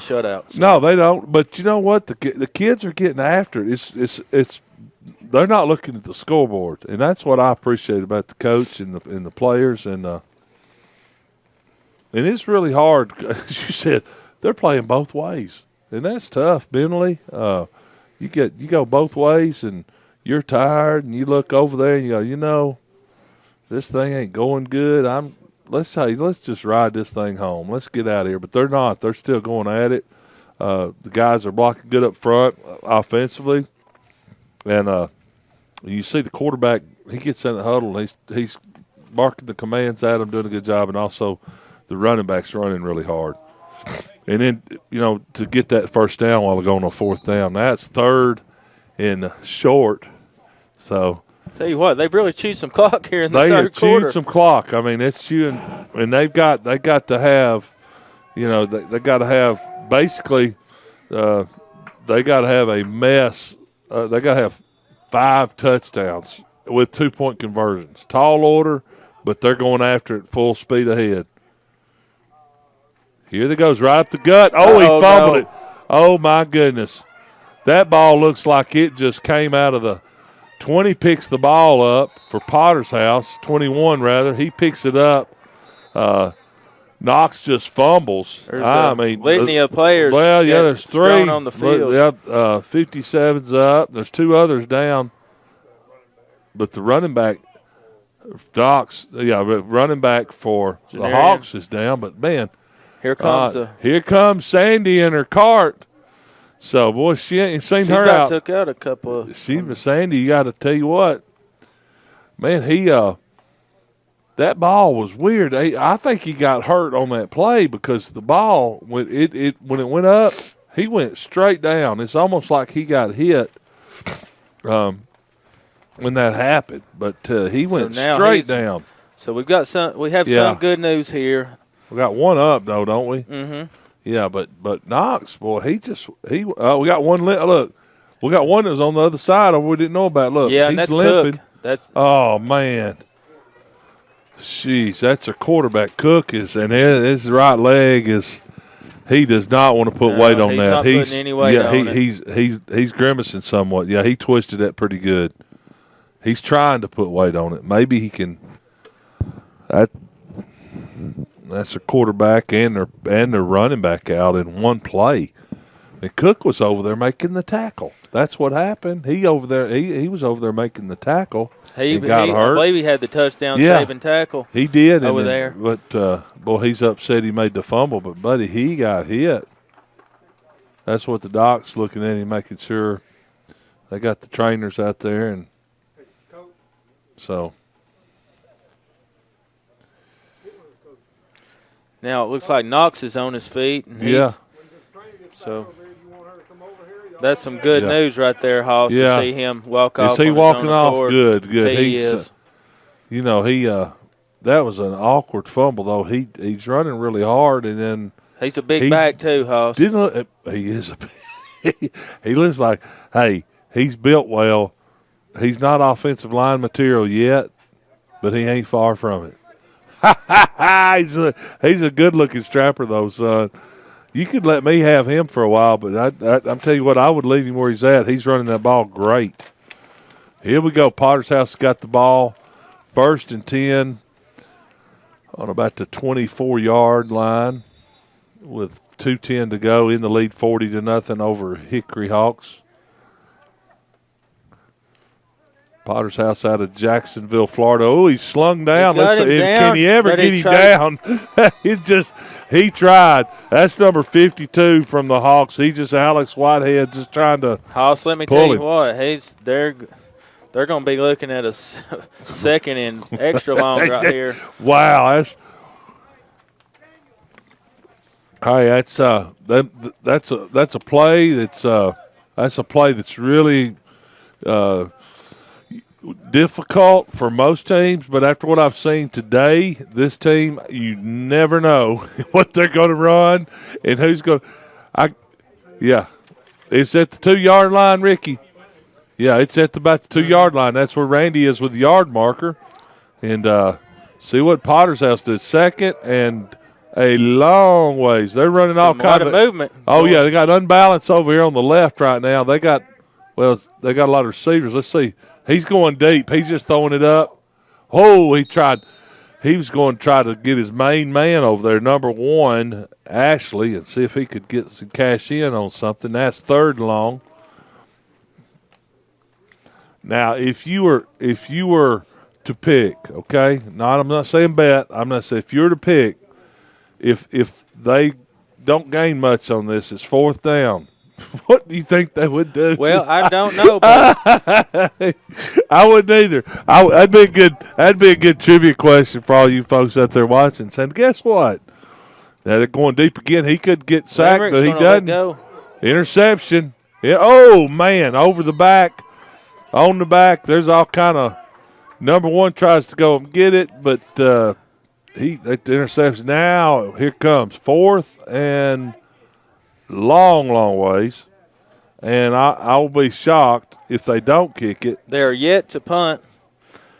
shutout. So. No, they don't. But you know what? The kids are getting after it. It's they're not looking at the scoreboard, and that's what I appreciate about the coach and the players. And it's really hard. As you said, they're playing both ways, and that's tough mentally. You go both ways, and you're tired, and you look over there and you go, this thing ain't going good. Let's just ride this thing home. Let's get out of here. But they're not. They're still going at it. The guys are blocking good up front offensively. And you see the quarterback, he gets in the huddle, and he's barking the commands at him, doing a good job, and also the running back's running really hard. And then, to get that 1st down while they're going on 4th down. That's 3rd in short. So tell you what, they've really chewed some clock here in the they third have quarter. chewed some clock. I mean, it's chewing, and they got to have, they got to have basically, they got to have a mess. They got to have 5 touchdowns with 2-point conversions. Tall order, but they're going after it full speed ahead. Here they goes, right up the gut. Oh, he fumbled it. Oh, my goodness. That ball looks like it just came out of the 20, picks the ball up for Potter's House, 21 rather. He picks it up. Knox just fumbles. Litany of players. Well, yeah, there's 3 on the field. 57's up. There's 2 others down. But the running back, running back for the Hawks is down. But, man, here comes Sandy in her cart. So, boy, she ain't seen her out. She took out a couple of. Sandy, you got to tell you what, man, that ball was weird. I think he got hurt on that play because the ball, when it went up, he went straight down. It's almost like he got hit when that happened, but he went straight down. So we have some good news here. We got one up though, don't we? Mm-hmm. Yeah, but Knox, boy, we got one. Look, we got one that was on the other side we didn't know about. Look, yeah, he's and that's limping. Cook. Oh man, jeez, that's a quarterback. Cook is, and his right leg is. He does not want to put weight on that. He's not putting any weight on it. He's grimacing somewhat. Yeah, he twisted that pretty good. He's trying to put weight on it. Maybe he can. That's a quarterback and their running back out in one play. And Cook was over there making the tackle. That's what happened. He was over there making the tackle. He got hurt. I believe he had the touchdown saving tackle. He did over there. But boy, he's upset he made the fumble. But buddy, he got hit. That's what the doc's looking at him, making sure they got the trainers out there, and so. Now it looks like Knox is on his feet. And so that's some good news right there, Hoss, to see him walk off. Is he walking off? Good. He is. That was an awkward fumble, though. He's running really hard, and then he's a big back too, Hoss. He is. He looks like, hey, he's built well. He's not offensive line material yet, but he ain't far from it. He's a good-looking strapper, though, son. You could let me have him for a while, but I'm telling you what, I would leave him where he's at. He's running that ball great. Here we go. Potter's House got the ball. 1st and 10 on about the 24-yard line with 2:10 to go, in the lead 40-0 over Hickory Hawks. Potter's House out of Jacksonville, Florida. Oh, he's slung down. Can he ever get him down? He tried. That's number 52 from the Hawks. Alex Whitehead just trying to Hoss, let me tell you what. They're going to be looking at a second and extra long right here. Wow, that's a play that's really difficult for most teams, but after what I've seen today, this team, you never know what they're going to run and who's going to. It's at the 2-yard line, Ricky. Yeah, it's at about the 2-yard line. That's where Randy is with the yard marker. And see what Potter's House does. 2nd and a long ways. They're running all kinds of movement. Oh, yeah, they got unbalance over here on the left right now. They got a lot of receivers. Let's see. He's going deep. He's just throwing it up. Oh, he was going to try to get his main man over there, number 1, Ashley, and see if he could get some cash in on something. That's 3rd and long. Now, if you were to pick, okay, I'm not saying bet. I'm not saying if you were to pick, if they don't gain much on this, it's 4th down. What do you think they would do? Well, I don't know. But I wouldn't either. That'd be a good trivia question for all you folks out there watching. Saying, guess what? Now they're going deep again. He could get sacked, but he doesn't. Go. Interception. Yeah. Oh, man, over the back, on the back. There's all kind of number one tries to go and get it, but he intercepts. Now here comes 4th and long, long ways. And I'll be shocked if they don't kick it. They're yet to punt,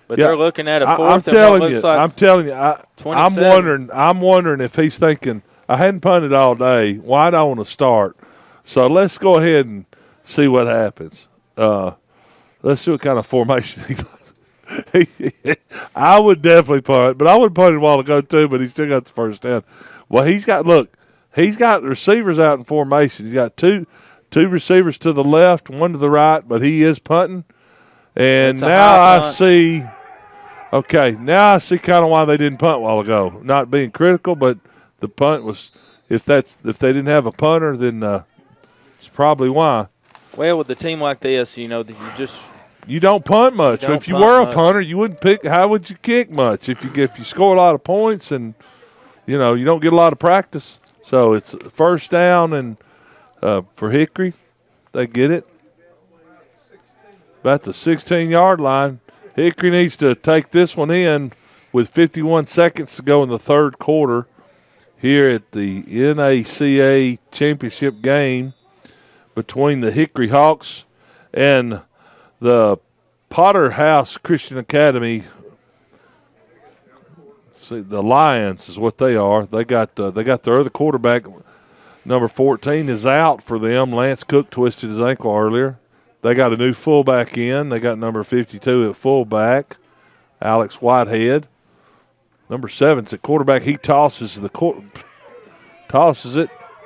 but Yeah, they're looking at a 4th. I'm telling you, I'm wondering if he's thinking, I hadn't punted all day. Why do I want to start? So let's go ahead and see what happens. Let's see what kind of formation he does. I would definitely punt, but I would punt a while ago too, but he still got the first down. Well, he's got receivers out in formation. He's got two receivers to the left, one to the right, but he is punting. And now I see kind of why they didn't punt a while ago. Not being critical, but the punt was, if they didn't have a punter, then it's probably why. Well, with a team like this, you don't punt much. If you were a punter, you wouldn't pick. How would you kick much if you score a lot of points and you don't get a lot of practice? So it's first down and for Hickory, they get it. About the 16-yard line. Hickory needs to take this one in with 51 seconds to go in the third quarter here at the NACA championship game between the Hickory Hawks and the Potter House Christian Academy. See, the Lions is what they are. They got their other quarterback. Number 14 is out for them. Lance Cook twisted his ankle earlier. They got a new fullback in. They got number 52 at fullback, Alex Whitehead. Number 7's at quarterback. He tosses it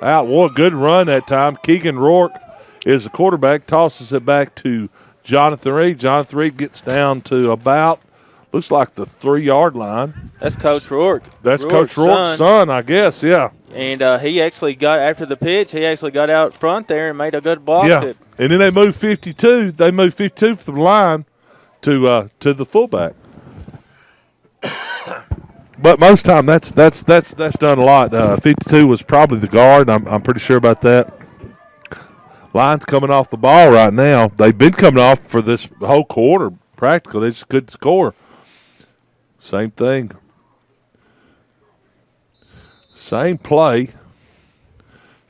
out. What a good run that time. Keegan Rourke is the quarterback, tosses it back to Jonathan Reed. Jonathan Reed gets down to about, looks like the 3-yard line. That's Coach Rourke. That's Coach Rourke's son, I guess, yeah. And he actually got, after the pitch, he actually got out front there and made a good block. Yeah, and then they moved 52. They moved 52 from the line to the fullback. But most time that's done a lot. 52 was probably the guard. I'm pretty sure about that. Line's coming off the ball right now. They've been coming off for this whole quarter practically. They just couldn't score. Same thing. Same play.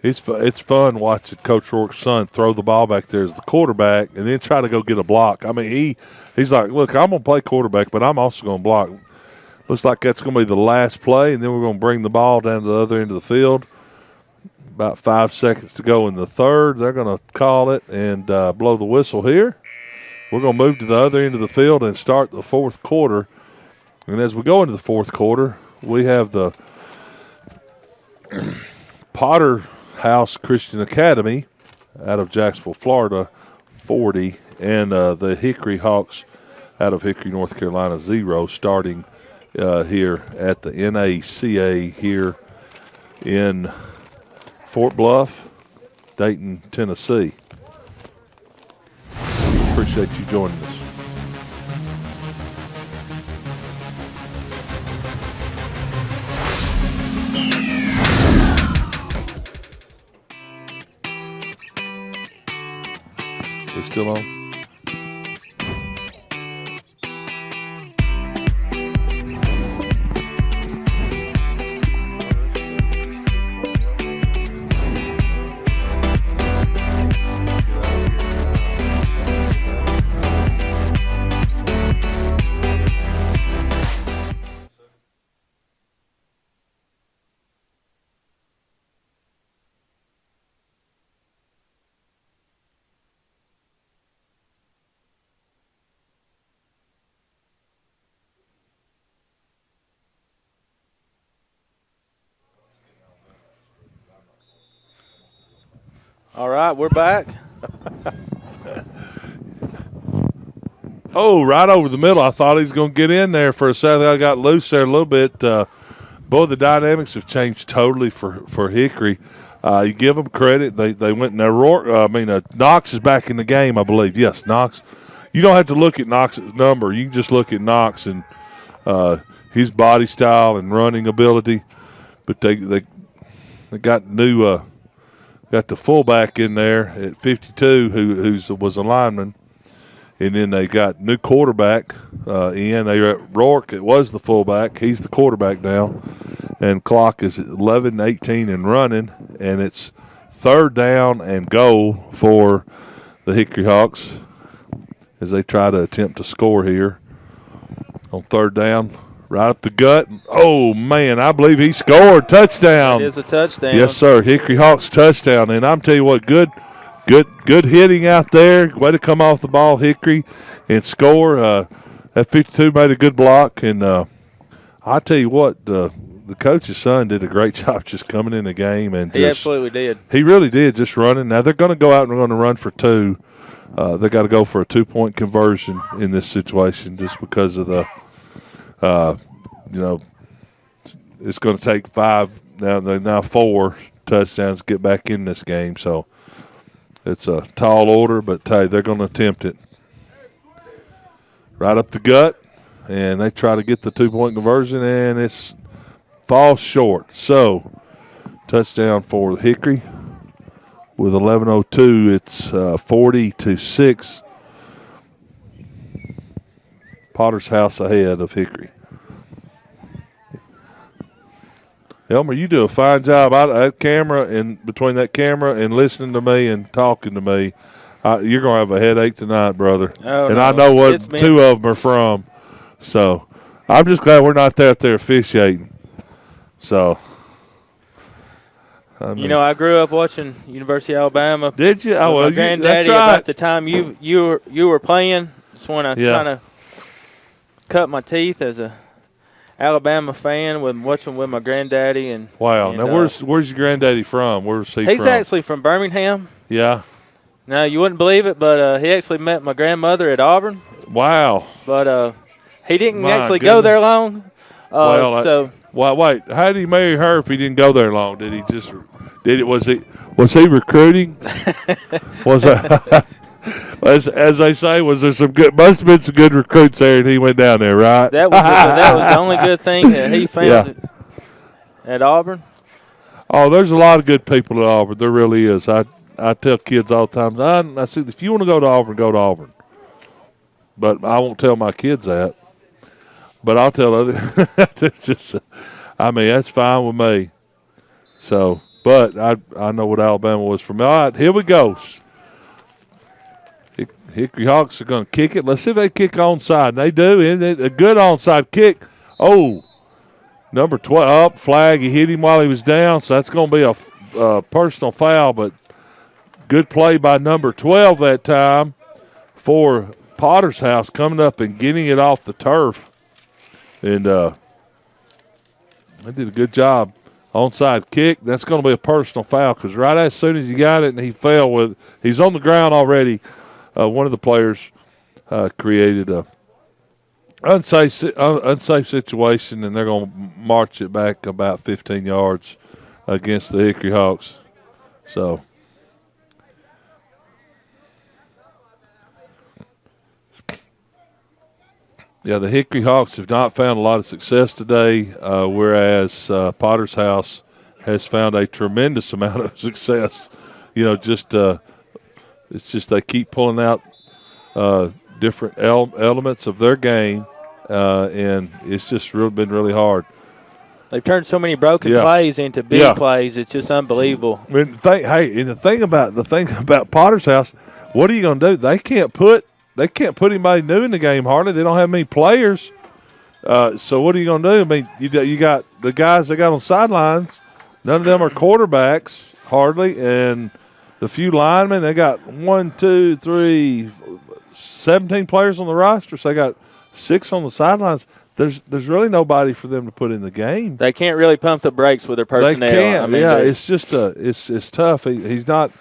It's fun watching Coach Rourke's son throw the ball back there as the quarterback and then try to go get a block. I mean, he's like, look, I'm going to play quarterback, but I'm also going to block. Looks like that's going to be the last play, and then we're going to bring the ball down to the other end of the field. About 5 seconds to go in the third. They're going to call it and blow the whistle here. We're going to move to the other end of the field and start the fourth quarter. And as we go into the fourth quarter, we have the Potter House Christian Academy out of Jacksonville, Florida, 40, and the Hickory Hawks out of Hickory, North Carolina, 0, starting here at the NACA here in Fort Bluff, Dayton, Tennessee. Appreciate you joining us. We're still on? All right, we're back. Oh, right over the middle. I thought he was going to get in there for a second. I got loose there a little bit. Boy, the dynamics have changed totally for Hickory. You give them credit. They went in there. Knox is back in the game, I believe. Yes, Knox. You don't have to look at Knox's number. You can just look at Knox and his body style and running ability. But they got new got the fullback in there at 52 who was a lineman. And then they got new quarterback in. They were at Rourke. It was the fullback. He's the quarterback now. And clock is 11:18 and running. And it's 3rd down and goal for the Hickory Hawks as they try to attempt to score here. On 3rd down, right up the gut. Oh, man, I believe he scored. Touchdown. It is a touchdown. Yes, sir. Hickory Hawks touchdown. And I'm telling you what, good hitting out there. Way to come off the ball, Hickory, and score. That 52 made a good block. And I tell you what, the coach's son did a great job just coming in the game. And he absolutely did. He really did, just running. Now, they're going to go out and they're going to run for 2. They got to go for a 2-point conversion in this situation just because of the it's going to take 5, now 4 touchdowns to get back in this game. So it's a tall order, but hey, they're going to attempt it. Right up the gut, and they try to get the 2-point conversion, and it's falls short. So touchdown for Hickory. With 11:02, it's 40-6. Potter's House ahead of Hickory. Elmer, you do a fine job out of that camera and between that camera and listening to me and talking to me. You're going to have a headache tonight, brother. Oh, and no. I know what 2 of them are from. So I'm just glad we're not out there officiating. So. I mean, I grew up watching University of Alabama. Did you? Oh, well, my granddaddy, that's right. about the time you were playing. That's when I kind of cut my teeth as a Alabama fan with watching with my granddaddy. And wow. Now where's your granddaddy from? Where's he from? He's actually from Birmingham. Yeah. Now you wouldn't believe it, but he actually met my grandmother at Auburn. Wow. But he didn't My actually goodness. go there long. Wait. How did he marry her if he didn't go there long? Did he just? Was he recruiting? Was as they say, was there some good? Must have been some good recruits there, and he went down there, right? That was the only good thing that he found at Auburn. Oh, there's a lot of good people at Auburn. There really is. I tell kids all the time. I said, if you want to go to Auburn, go to Auburn. But I won't tell my kids that. But I'll tell others. That's fine with me. So, but I know what Alabama was from. All right, here we go. Hickory Hawks are going to kick it. Let's see if they kick onside. And they do. And a good onside kick. Oh, number 12 up, flag. He hit him while he was down, so that's going to be a personal foul. But good play by number 12 that time for Potter's House coming up and getting it off the turf. And they did a good job. Onside kick, that's going to be a personal foul because right as soon as he got it and he fell with, he's on the ground already. One of the players created a unsafe situation, and they're going to march it back about 15 yards against the Hickory Hawks. So, yeah, the Hickory Hawks have not found a lot of success today, whereas Potter's House has found a tremendous amount of success. It's just they keep pulling out different elements of their game, and it's just been really hard. They've turned so many broken plays into big plays. It's just unbelievable. I mean, the thing about Potter's House, what are you going to do? They can't put anybody new in the game hardly. They don't have many players. So what are you going to do? I mean, you got the guys they got on sidelines. None of them are quarterbacks hardly, and the few linemen, they got 17 players on the roster. So they got 6 on the sidelines. There's really nobody for them to put in the game. They can't really pump the brakes with their personnel. They can't. It's just it's tough. He's not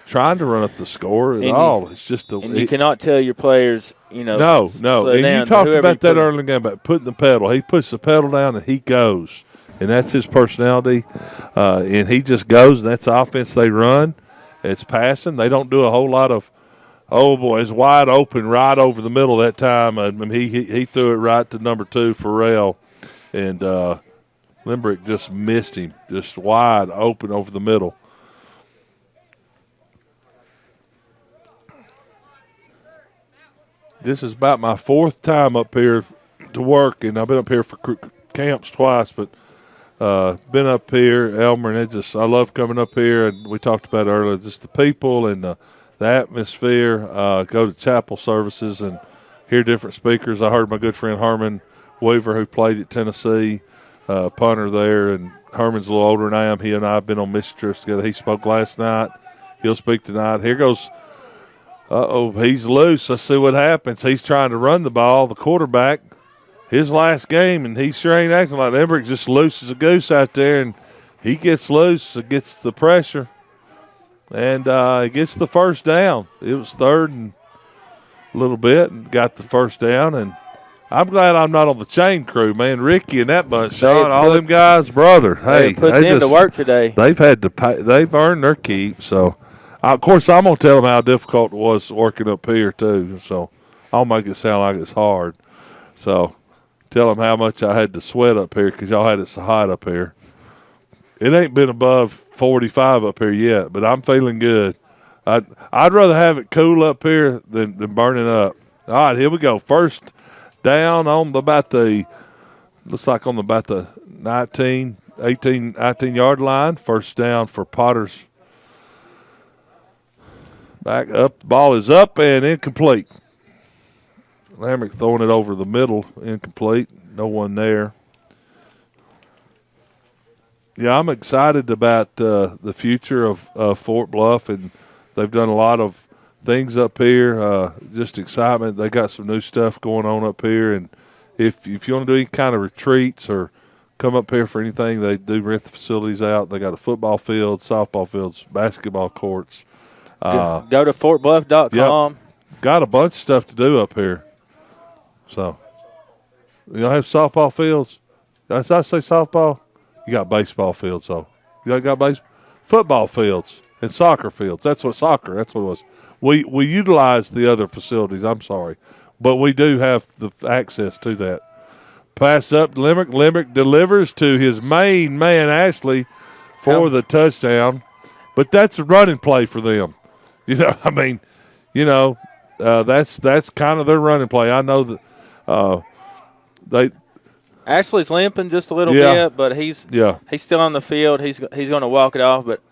trying to run up the score at all. It's just you cannot tell your players, No. And you talked about that earlier in the game about putting the pedal. He puts the pedal down and he goes, and that's his personality. And he just goes, and that's the offense they run. It's passing. They don't do a whole lot of. Oh boy, it's wide open right over the middle that time. I mean, he threw it right to number 2, Farrell, and Limbrick just missed him, just wide open over the middle. this is about my 4th time up here to work, and I've been up here for camps twice, but been up here, Elmer, and I love coming up here, and we talked about it earlier, just the people and the atmosphere. Go to chapel services and hear different speakers. I heard my good friend Herman Weaver, who played at Tennessee, punter there, and Herman's a little older than I am. He and I have been on mission trips together. He spoke last night. He'll speak tonight. Here goes. He's loose. Let's see what happens. He's trying to run the ball, the quarterback. His last game, and he sure ain't acting like Emmerich, just loose as a goose out there, and he gets loose, gets the pressure, and he gets the first down. It was 3rd and a little bit, and got the first down, and I'm glad I'm not on the chain crew, man. Ricky and that bunch, Sean, all them guys, brother. Hey, put them to work today. They've had to pay. They've earned their keep, so of course I'm going to tell them how difficult it was working up here too, so I'll make it sound like it's hard. So tell them how much I had to sweat up here because y'all had it so hot up here. It ain't been above 45 up here yet, but I'm feeling good. I'd rather have it cool up here than burning up. All right, here we go. First down on about the 19-yard line. First down for Potters. Back up. The ball is up and incomplete. Lamrick throwing it over the middle, incomplete. No one there. Yeah, I'm excited about the future of Fort Bluff, and they've done a lot of things up here. Just excitement. They got some new stuff going on up here, and if you want to do any kind of retreats or come up here for anything, they do rent the facilities out. They got a football field, softball fields, basketball courts. Go to fortbluff.com. Yep. Got a bunch of stuff to do up here. So, you don't have softball fields? Did I say softball? You got baseball fields, so. You got football fields and soccer fields. That's what it was. We utilize the other facilities, I'm sorry. But we do have the access to that. Pass up to Limerick. Limerick delivers to his main man, Ashley, for the touchdown. But that's a running play for them. That's kind of their running play. I know that Ashley's limping just a little bit, but he's still on the field. He's going to walk it off. But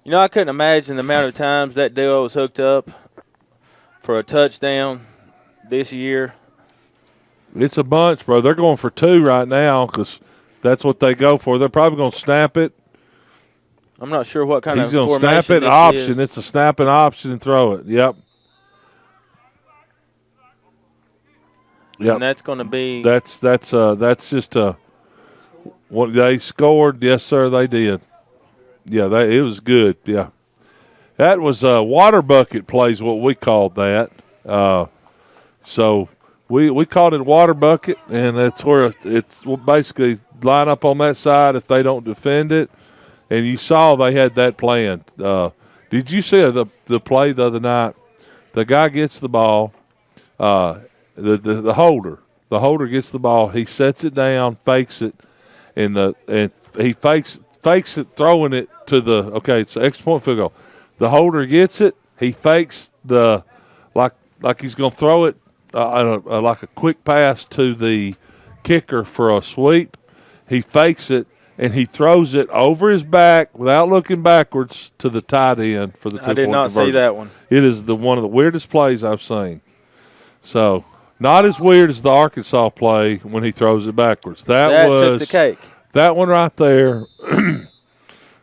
I couldn't imagine the amount of times that duo was hooked up for a touchdown this year. It's a bunch, bro. They're going for 2 right now because that's what they go for. They're probably going to snap it. I'm not sure what kind of formation He's going to snap it option. Is. It's a snapping option and throw it. Yep. And that's going to be that's just what they scored. Yes, sir, they did. Yeah, it was good. Yeah, that was a water bucket plays what we called that. So we called it water bucket, and that's where it's basically line up on that side if they don't defend it. And you saw they had that planned. Did you see the play the other night? The guy gets the ball. The holder gets the ball. He sets it down, fakes it, and he fakes it, throwing it to it's an extra point field goal. The holder gets it. He fakes like he's going to throw it like a quick pass to the kicker for a sweep. He fakes it, and he throws it over his back without looking backwards to the tight end for the 2-point I did not conversion. see that one. It is one of the weirdest plays I've seen. So, not as weird as the Arkansas play when he throws it backwards. That was took the cake. That one right there.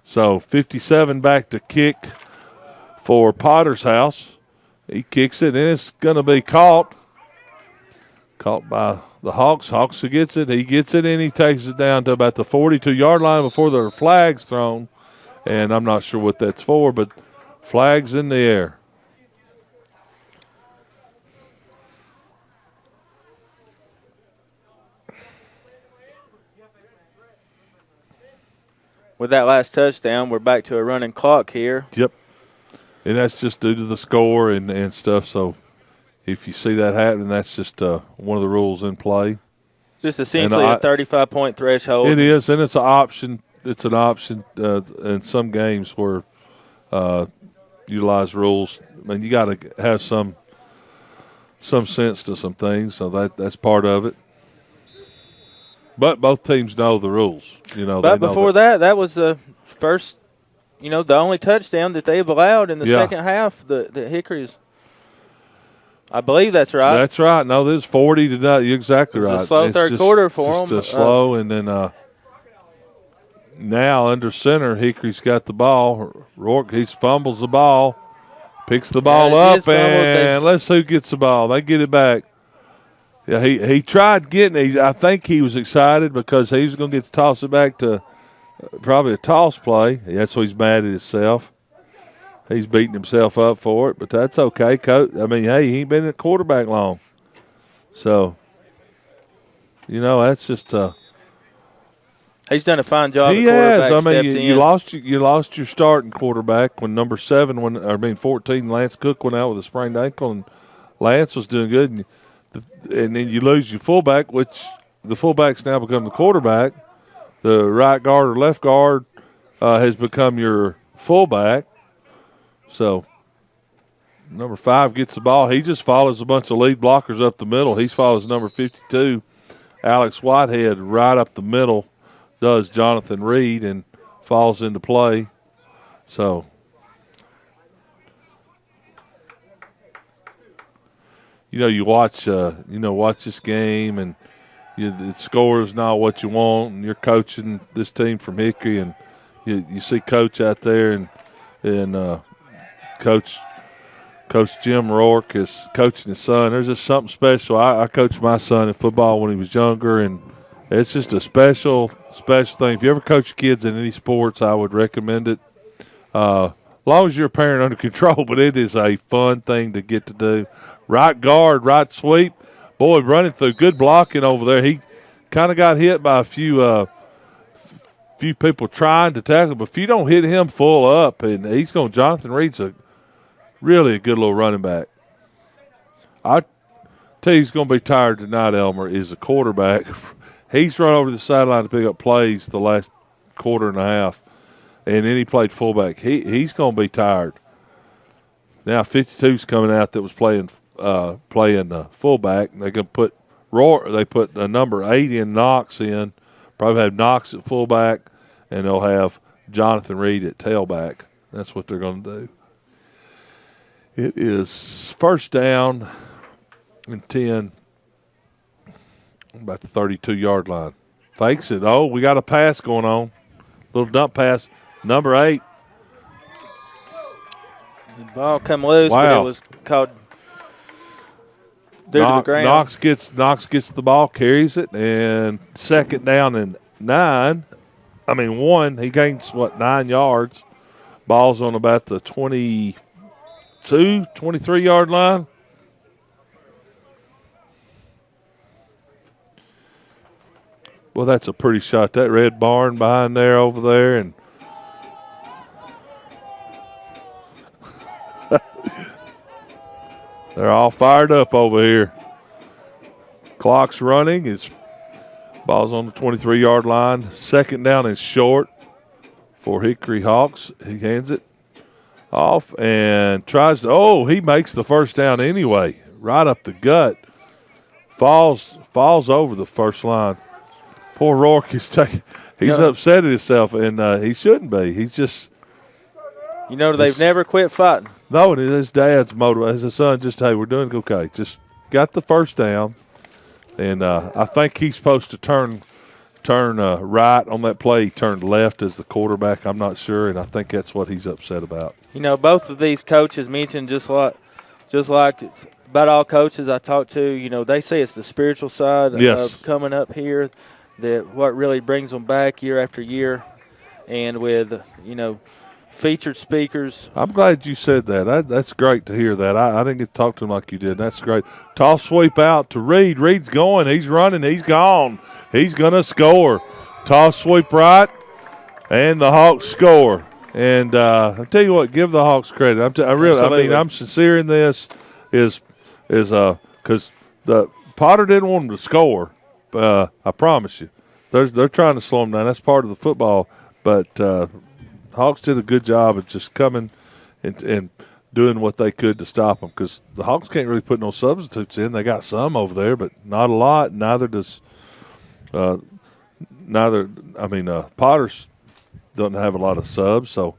So, 57 back to kick for Potter's House. He kicks it, and it's going to be caught by the Hawks. Hawks gets it. He gets it, and he takes it down to about the 42-yard line before there are flags thrown. And I'm not sure what that's for, but flags in the air. With that last touchdown, we're back to a running clock here. Yep. And that's just due to the score and stuff. So if you see that happening, that's just one of the rules in play. Just essentially a 35-point threshold. It is, and it's an option. It's an option in some games where utilize rules. I mean, you got to have some some sense to some things, so that's part of it. But both teams know the rules. But before that was the first, the only touchdown that they've allowed in the second half. The Hickory's. I believe that's right. That's right. No, this is 40 to nothing. You're exactly right. It was a slow third quarter for them. Just slow, and then now under center, Hickory's got the ball. Rourke, he fumbles the ball, picks the ball up, and let's see who gets the ball. They get it back. Yeah, he tried getting it. I think he was excited because he was going to get to toss it back to probably a toss play. That's why he's mad at himself. He's beating himself up for it, but that's okay. Coach, hey, he ain't been a quarterback long. So, that's just he's done a fine job. He has. You lost your starting quarterback when number 14, Lance Cook went out with a sprained ankle, and Lance was doing good. And then you lose your fullback, which the fullback's now become the quarterback. The right guard or left guard has become your fullback. So, number 5 gets the ball. He just follows a bunch of lead blockers up the middle. He follows number 52, Alex Whitehead, right up the middle, does Jonathan Reed, and falls into play. So, you watch this game, and the score is not what you want, and you're coaching this team from Hickory, and you see Coach out there, and Coach Jim Rourke is coaching his son. There's just something special. I coached my son in football when he was younger, and it's just a special thing. If you ever coach kids in any sports, I would recommend it. As long as you're a parent under control, but it is a fun thing to get to do. Right guard, right sweep. Boy, running through, good blocking over there. He kind of got hit by a few people trying to tackle him, but if you don't hit him full up, and Jonathan Reed's really a good little running back. I tell you, he's going to be tired tonight, Elmer, is the quarterback. He's run over the sideline to pick up plays the last quarter and a half, and then he played fullback. He's going to be tired. Now 52's coming out that was playing fullback. They're going to put They put number 8 in Knox in. Probably have Knox at fullback, and they'll have Jonathan Reed at tailback. That's what they're going to do. It is first down and 10, about the 32-yard line. Fakes it. Oh, we got a pass going on. Little dump pass. Number 8. The ball come loose, but it was caught due to the ground. Knox gets the ball, carries it, and second down and 1. He gains, 9 yards. Ball's on about the 23-yard line. Well, that's a pretty shot. That red barn behind there over there, and they're all fired up over here. Clock's running. Ball's on the 23-yard line. Second down and short for Hickory Hawks. He hands it off and tries to. He makes the first down anyway. Right up the gut. Falls over the first line. Poor Rourke is he's upset at himself, and he shouldn't be. He's just. They've never quit fighting. No, and his dad's motivated. His son just, hey, we're doing okay. Just got the first down, and I think he's supposed to turn right on that play. He turned left as the quarterback. I'm not sure, and I think that's what he's upset about. Both of these coaches mentioned just like about all coaches I talked to. They say it's the spiritual side of coming up here that what really brings them back year after year, and with featured speakers. I'm glad you said that. That's great to hear that. I didn't get to talk to him like you did. That's great. Toss sweep out to Reed. Reed's going. He's running. He's gone. He's going to score. Toss sweep right, and the Hawks score. And I'll tell you what, give the Hawks credit. I'm sincere in this is because the Potter didn't want them to score. I promise you. They're trying to slow them down. That's part of the football. But Hawks did a good job of just coming and doing what they could to stop them, because the Hawks can't really put no substitutes in. They got some over there, but not a lot. Neither does Potters doesn't have a lot of subs. So,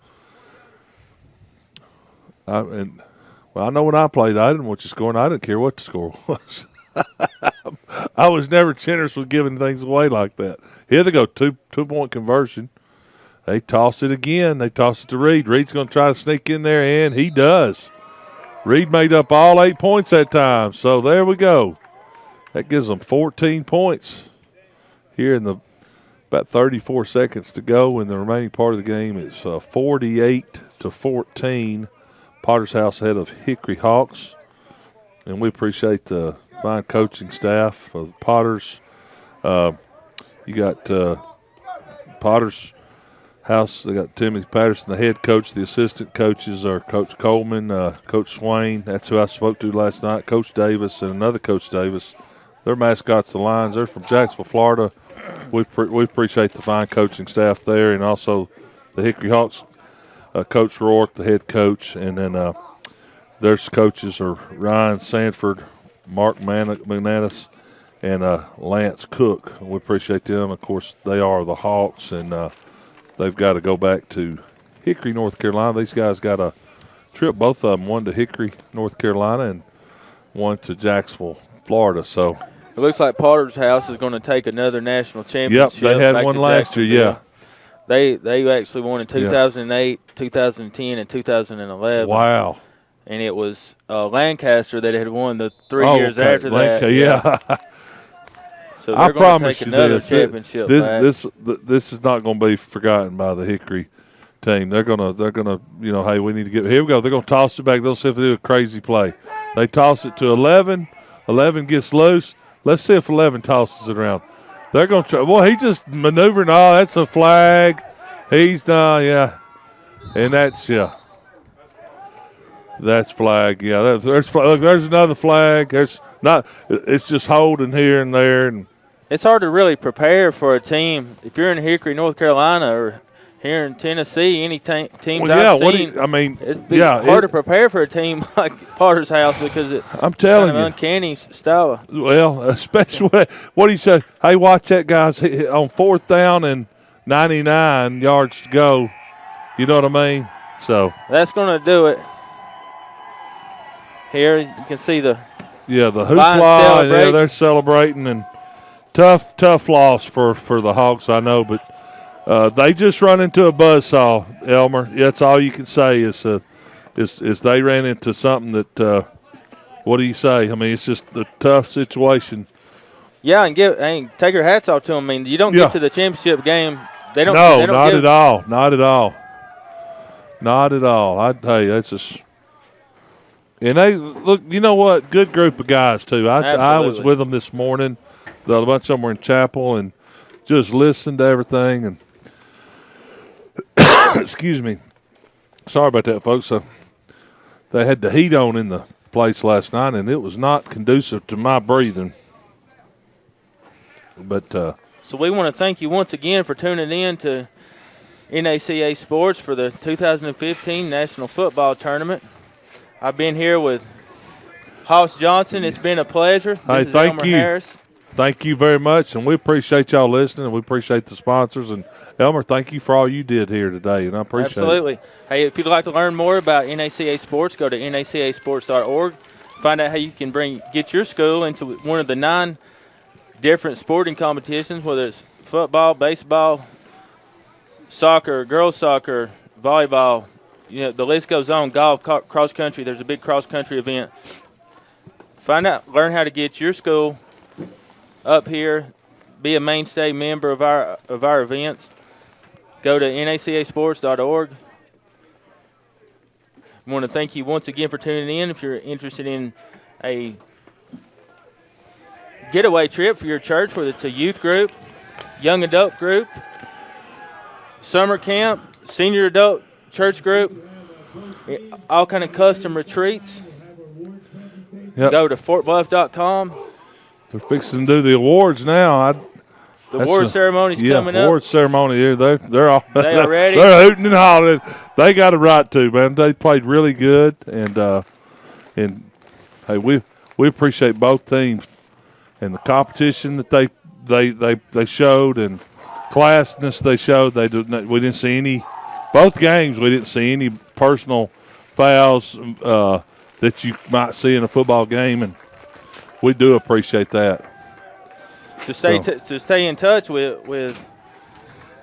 I know when I played, I didn't want you scoring. I didn't care what the score was. I was never generous with giving things away like that. Here they go, 2-point conversion. They toss it again. They toss it to Reed. Reed's going to try to sneak in there, and he does. Reed made up all 8 points that time. So there we go. That gives them 14 points here in the about 34 seconds to go in the remaining part of the game. It's 48-14. Potter's House ahead of Hickory Hawks. And we appreciate the fine coaching staff of Potter's. You got Potter's House. They got Timothy Patterson, the head coach. The assistant coaches are Coach Coleman, Coach Swain. That's who I spoke to last night. Coach Davis and another Coach Davis. Their mascots, the Lions. They're from Jacksonville, Florida. We appreciate the fine coaching staff there, and also the Hickory Hawks. Coach Rourke, the head coach, and then their coaches are Ryan Sanford, Mark McManus, and Lance Cook. We appreciate them. Of course, they are the Hawks, and they've got to go back to Hickory, North Carolina. These guys got a trip, both of them, one to Hickory, North Carolina, and one to Jacksonville, Florida. So it looks like Potter's House is going to take another national championship. Yep, they had one last year, yeah. They actually won in 2008, 2010, and 2011. Wow. And it was Lancaster that had won the 3 years after that. Yeah. So they're going to take another championship back. This is not going to be forgotten by the Hickory team. They're gonna hey, we need to get here we go. They're going to toss it back. They'll see if they do a crazy play. They toss it to 11. 11 gets loose. Let's see if 11 tosses it around. They're going to try. Well, he just maneuvering. Oh, that's a flag. He's done, yeah. And that's, yeah. That's flag, yeah. There's look, there's another flag. There's not. It's just holding here and there. And it's hard to really prepare for a team. If you're in Hickory, North Carolina, or here in Tennessee, any teams I've seen, it's hard to prepare for a team like Potter's House because I'm telling kind of you, uncanny style. Well, especially what do you say? Hey, watch that, guys, on 4th down and 99 yards to go. You know what I mean? So that's going to do it. Here you can see the hoopla. Yeah, they're celebrating, and tough loss for the Hawks, I know, but. They just run into a buzzsaw, Elmer. That's all you can say is they ran into something that, what do you say? I mean, it's just a tough situation. Yeah, and take your hats off to them. I mean, you don't get to the championship game. They don't. No, not at all. Not at all. Not at all. I'd tell you, that's just. And they look. You know what? Good group of guys too. I was with them this morning. A bunch of them were in chapel and just listened to everything and. Excuse me. Sorry about that, folks. They had the heat on in the place last night, and it was not conducive to my breathing. But so we want to thank you once again for tuning in to NACA Sports for the 2015 National Football Tournament. I've been here with Hoss Johnson. It's been a pleasure. Hey, thank you. Harris. Thank you very much, and we appreciate y'all listening, and we appreciate the sponsors. And, Elmer, thank you for all you did here today, and I appreciate it. Absolutely. Hey, if you'd like to learn more about NACA Sports, go to nacasports.org. Find out how you can get your school into one of the 9 different sporting competitions, whether it's football, baseball, soccer, girls soccer, volleyball. You know, the list goes on. Golf, cross country. There's a big cross country event. Learn how to get your school up here, be a mainstay member of our events. Go to nacasports.org. I want to thank you once again for tuning in. If you're interested in a getaway trip for your church, whether it's a youth group, young adult group, summer camp, senior adult church group, all kind of custom retreats, go to fortbluff.com. They're fixing to do the awards now. The award ceremony's coming up. Award ceremony. They're all They are ready. They're hooting and hollering. They got a right to, man. They played really good, and hey, we appreciate both teams and the competition that they showed and classness they showed. We didn't see any. Both games we didn't see any personal fouls that you might see in a football game, and we do appreciate that. To stay in touch with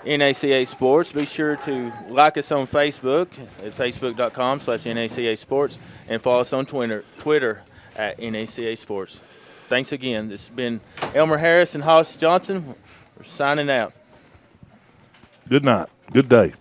NACA Sports, be sure to like us on Facebook at facebook.com/NACA Sports and follow us on Twitter at NACA Sports. Thanks again. This has been Elmer Harris and Hoss Johnson. We're signing out. Good night. Good day.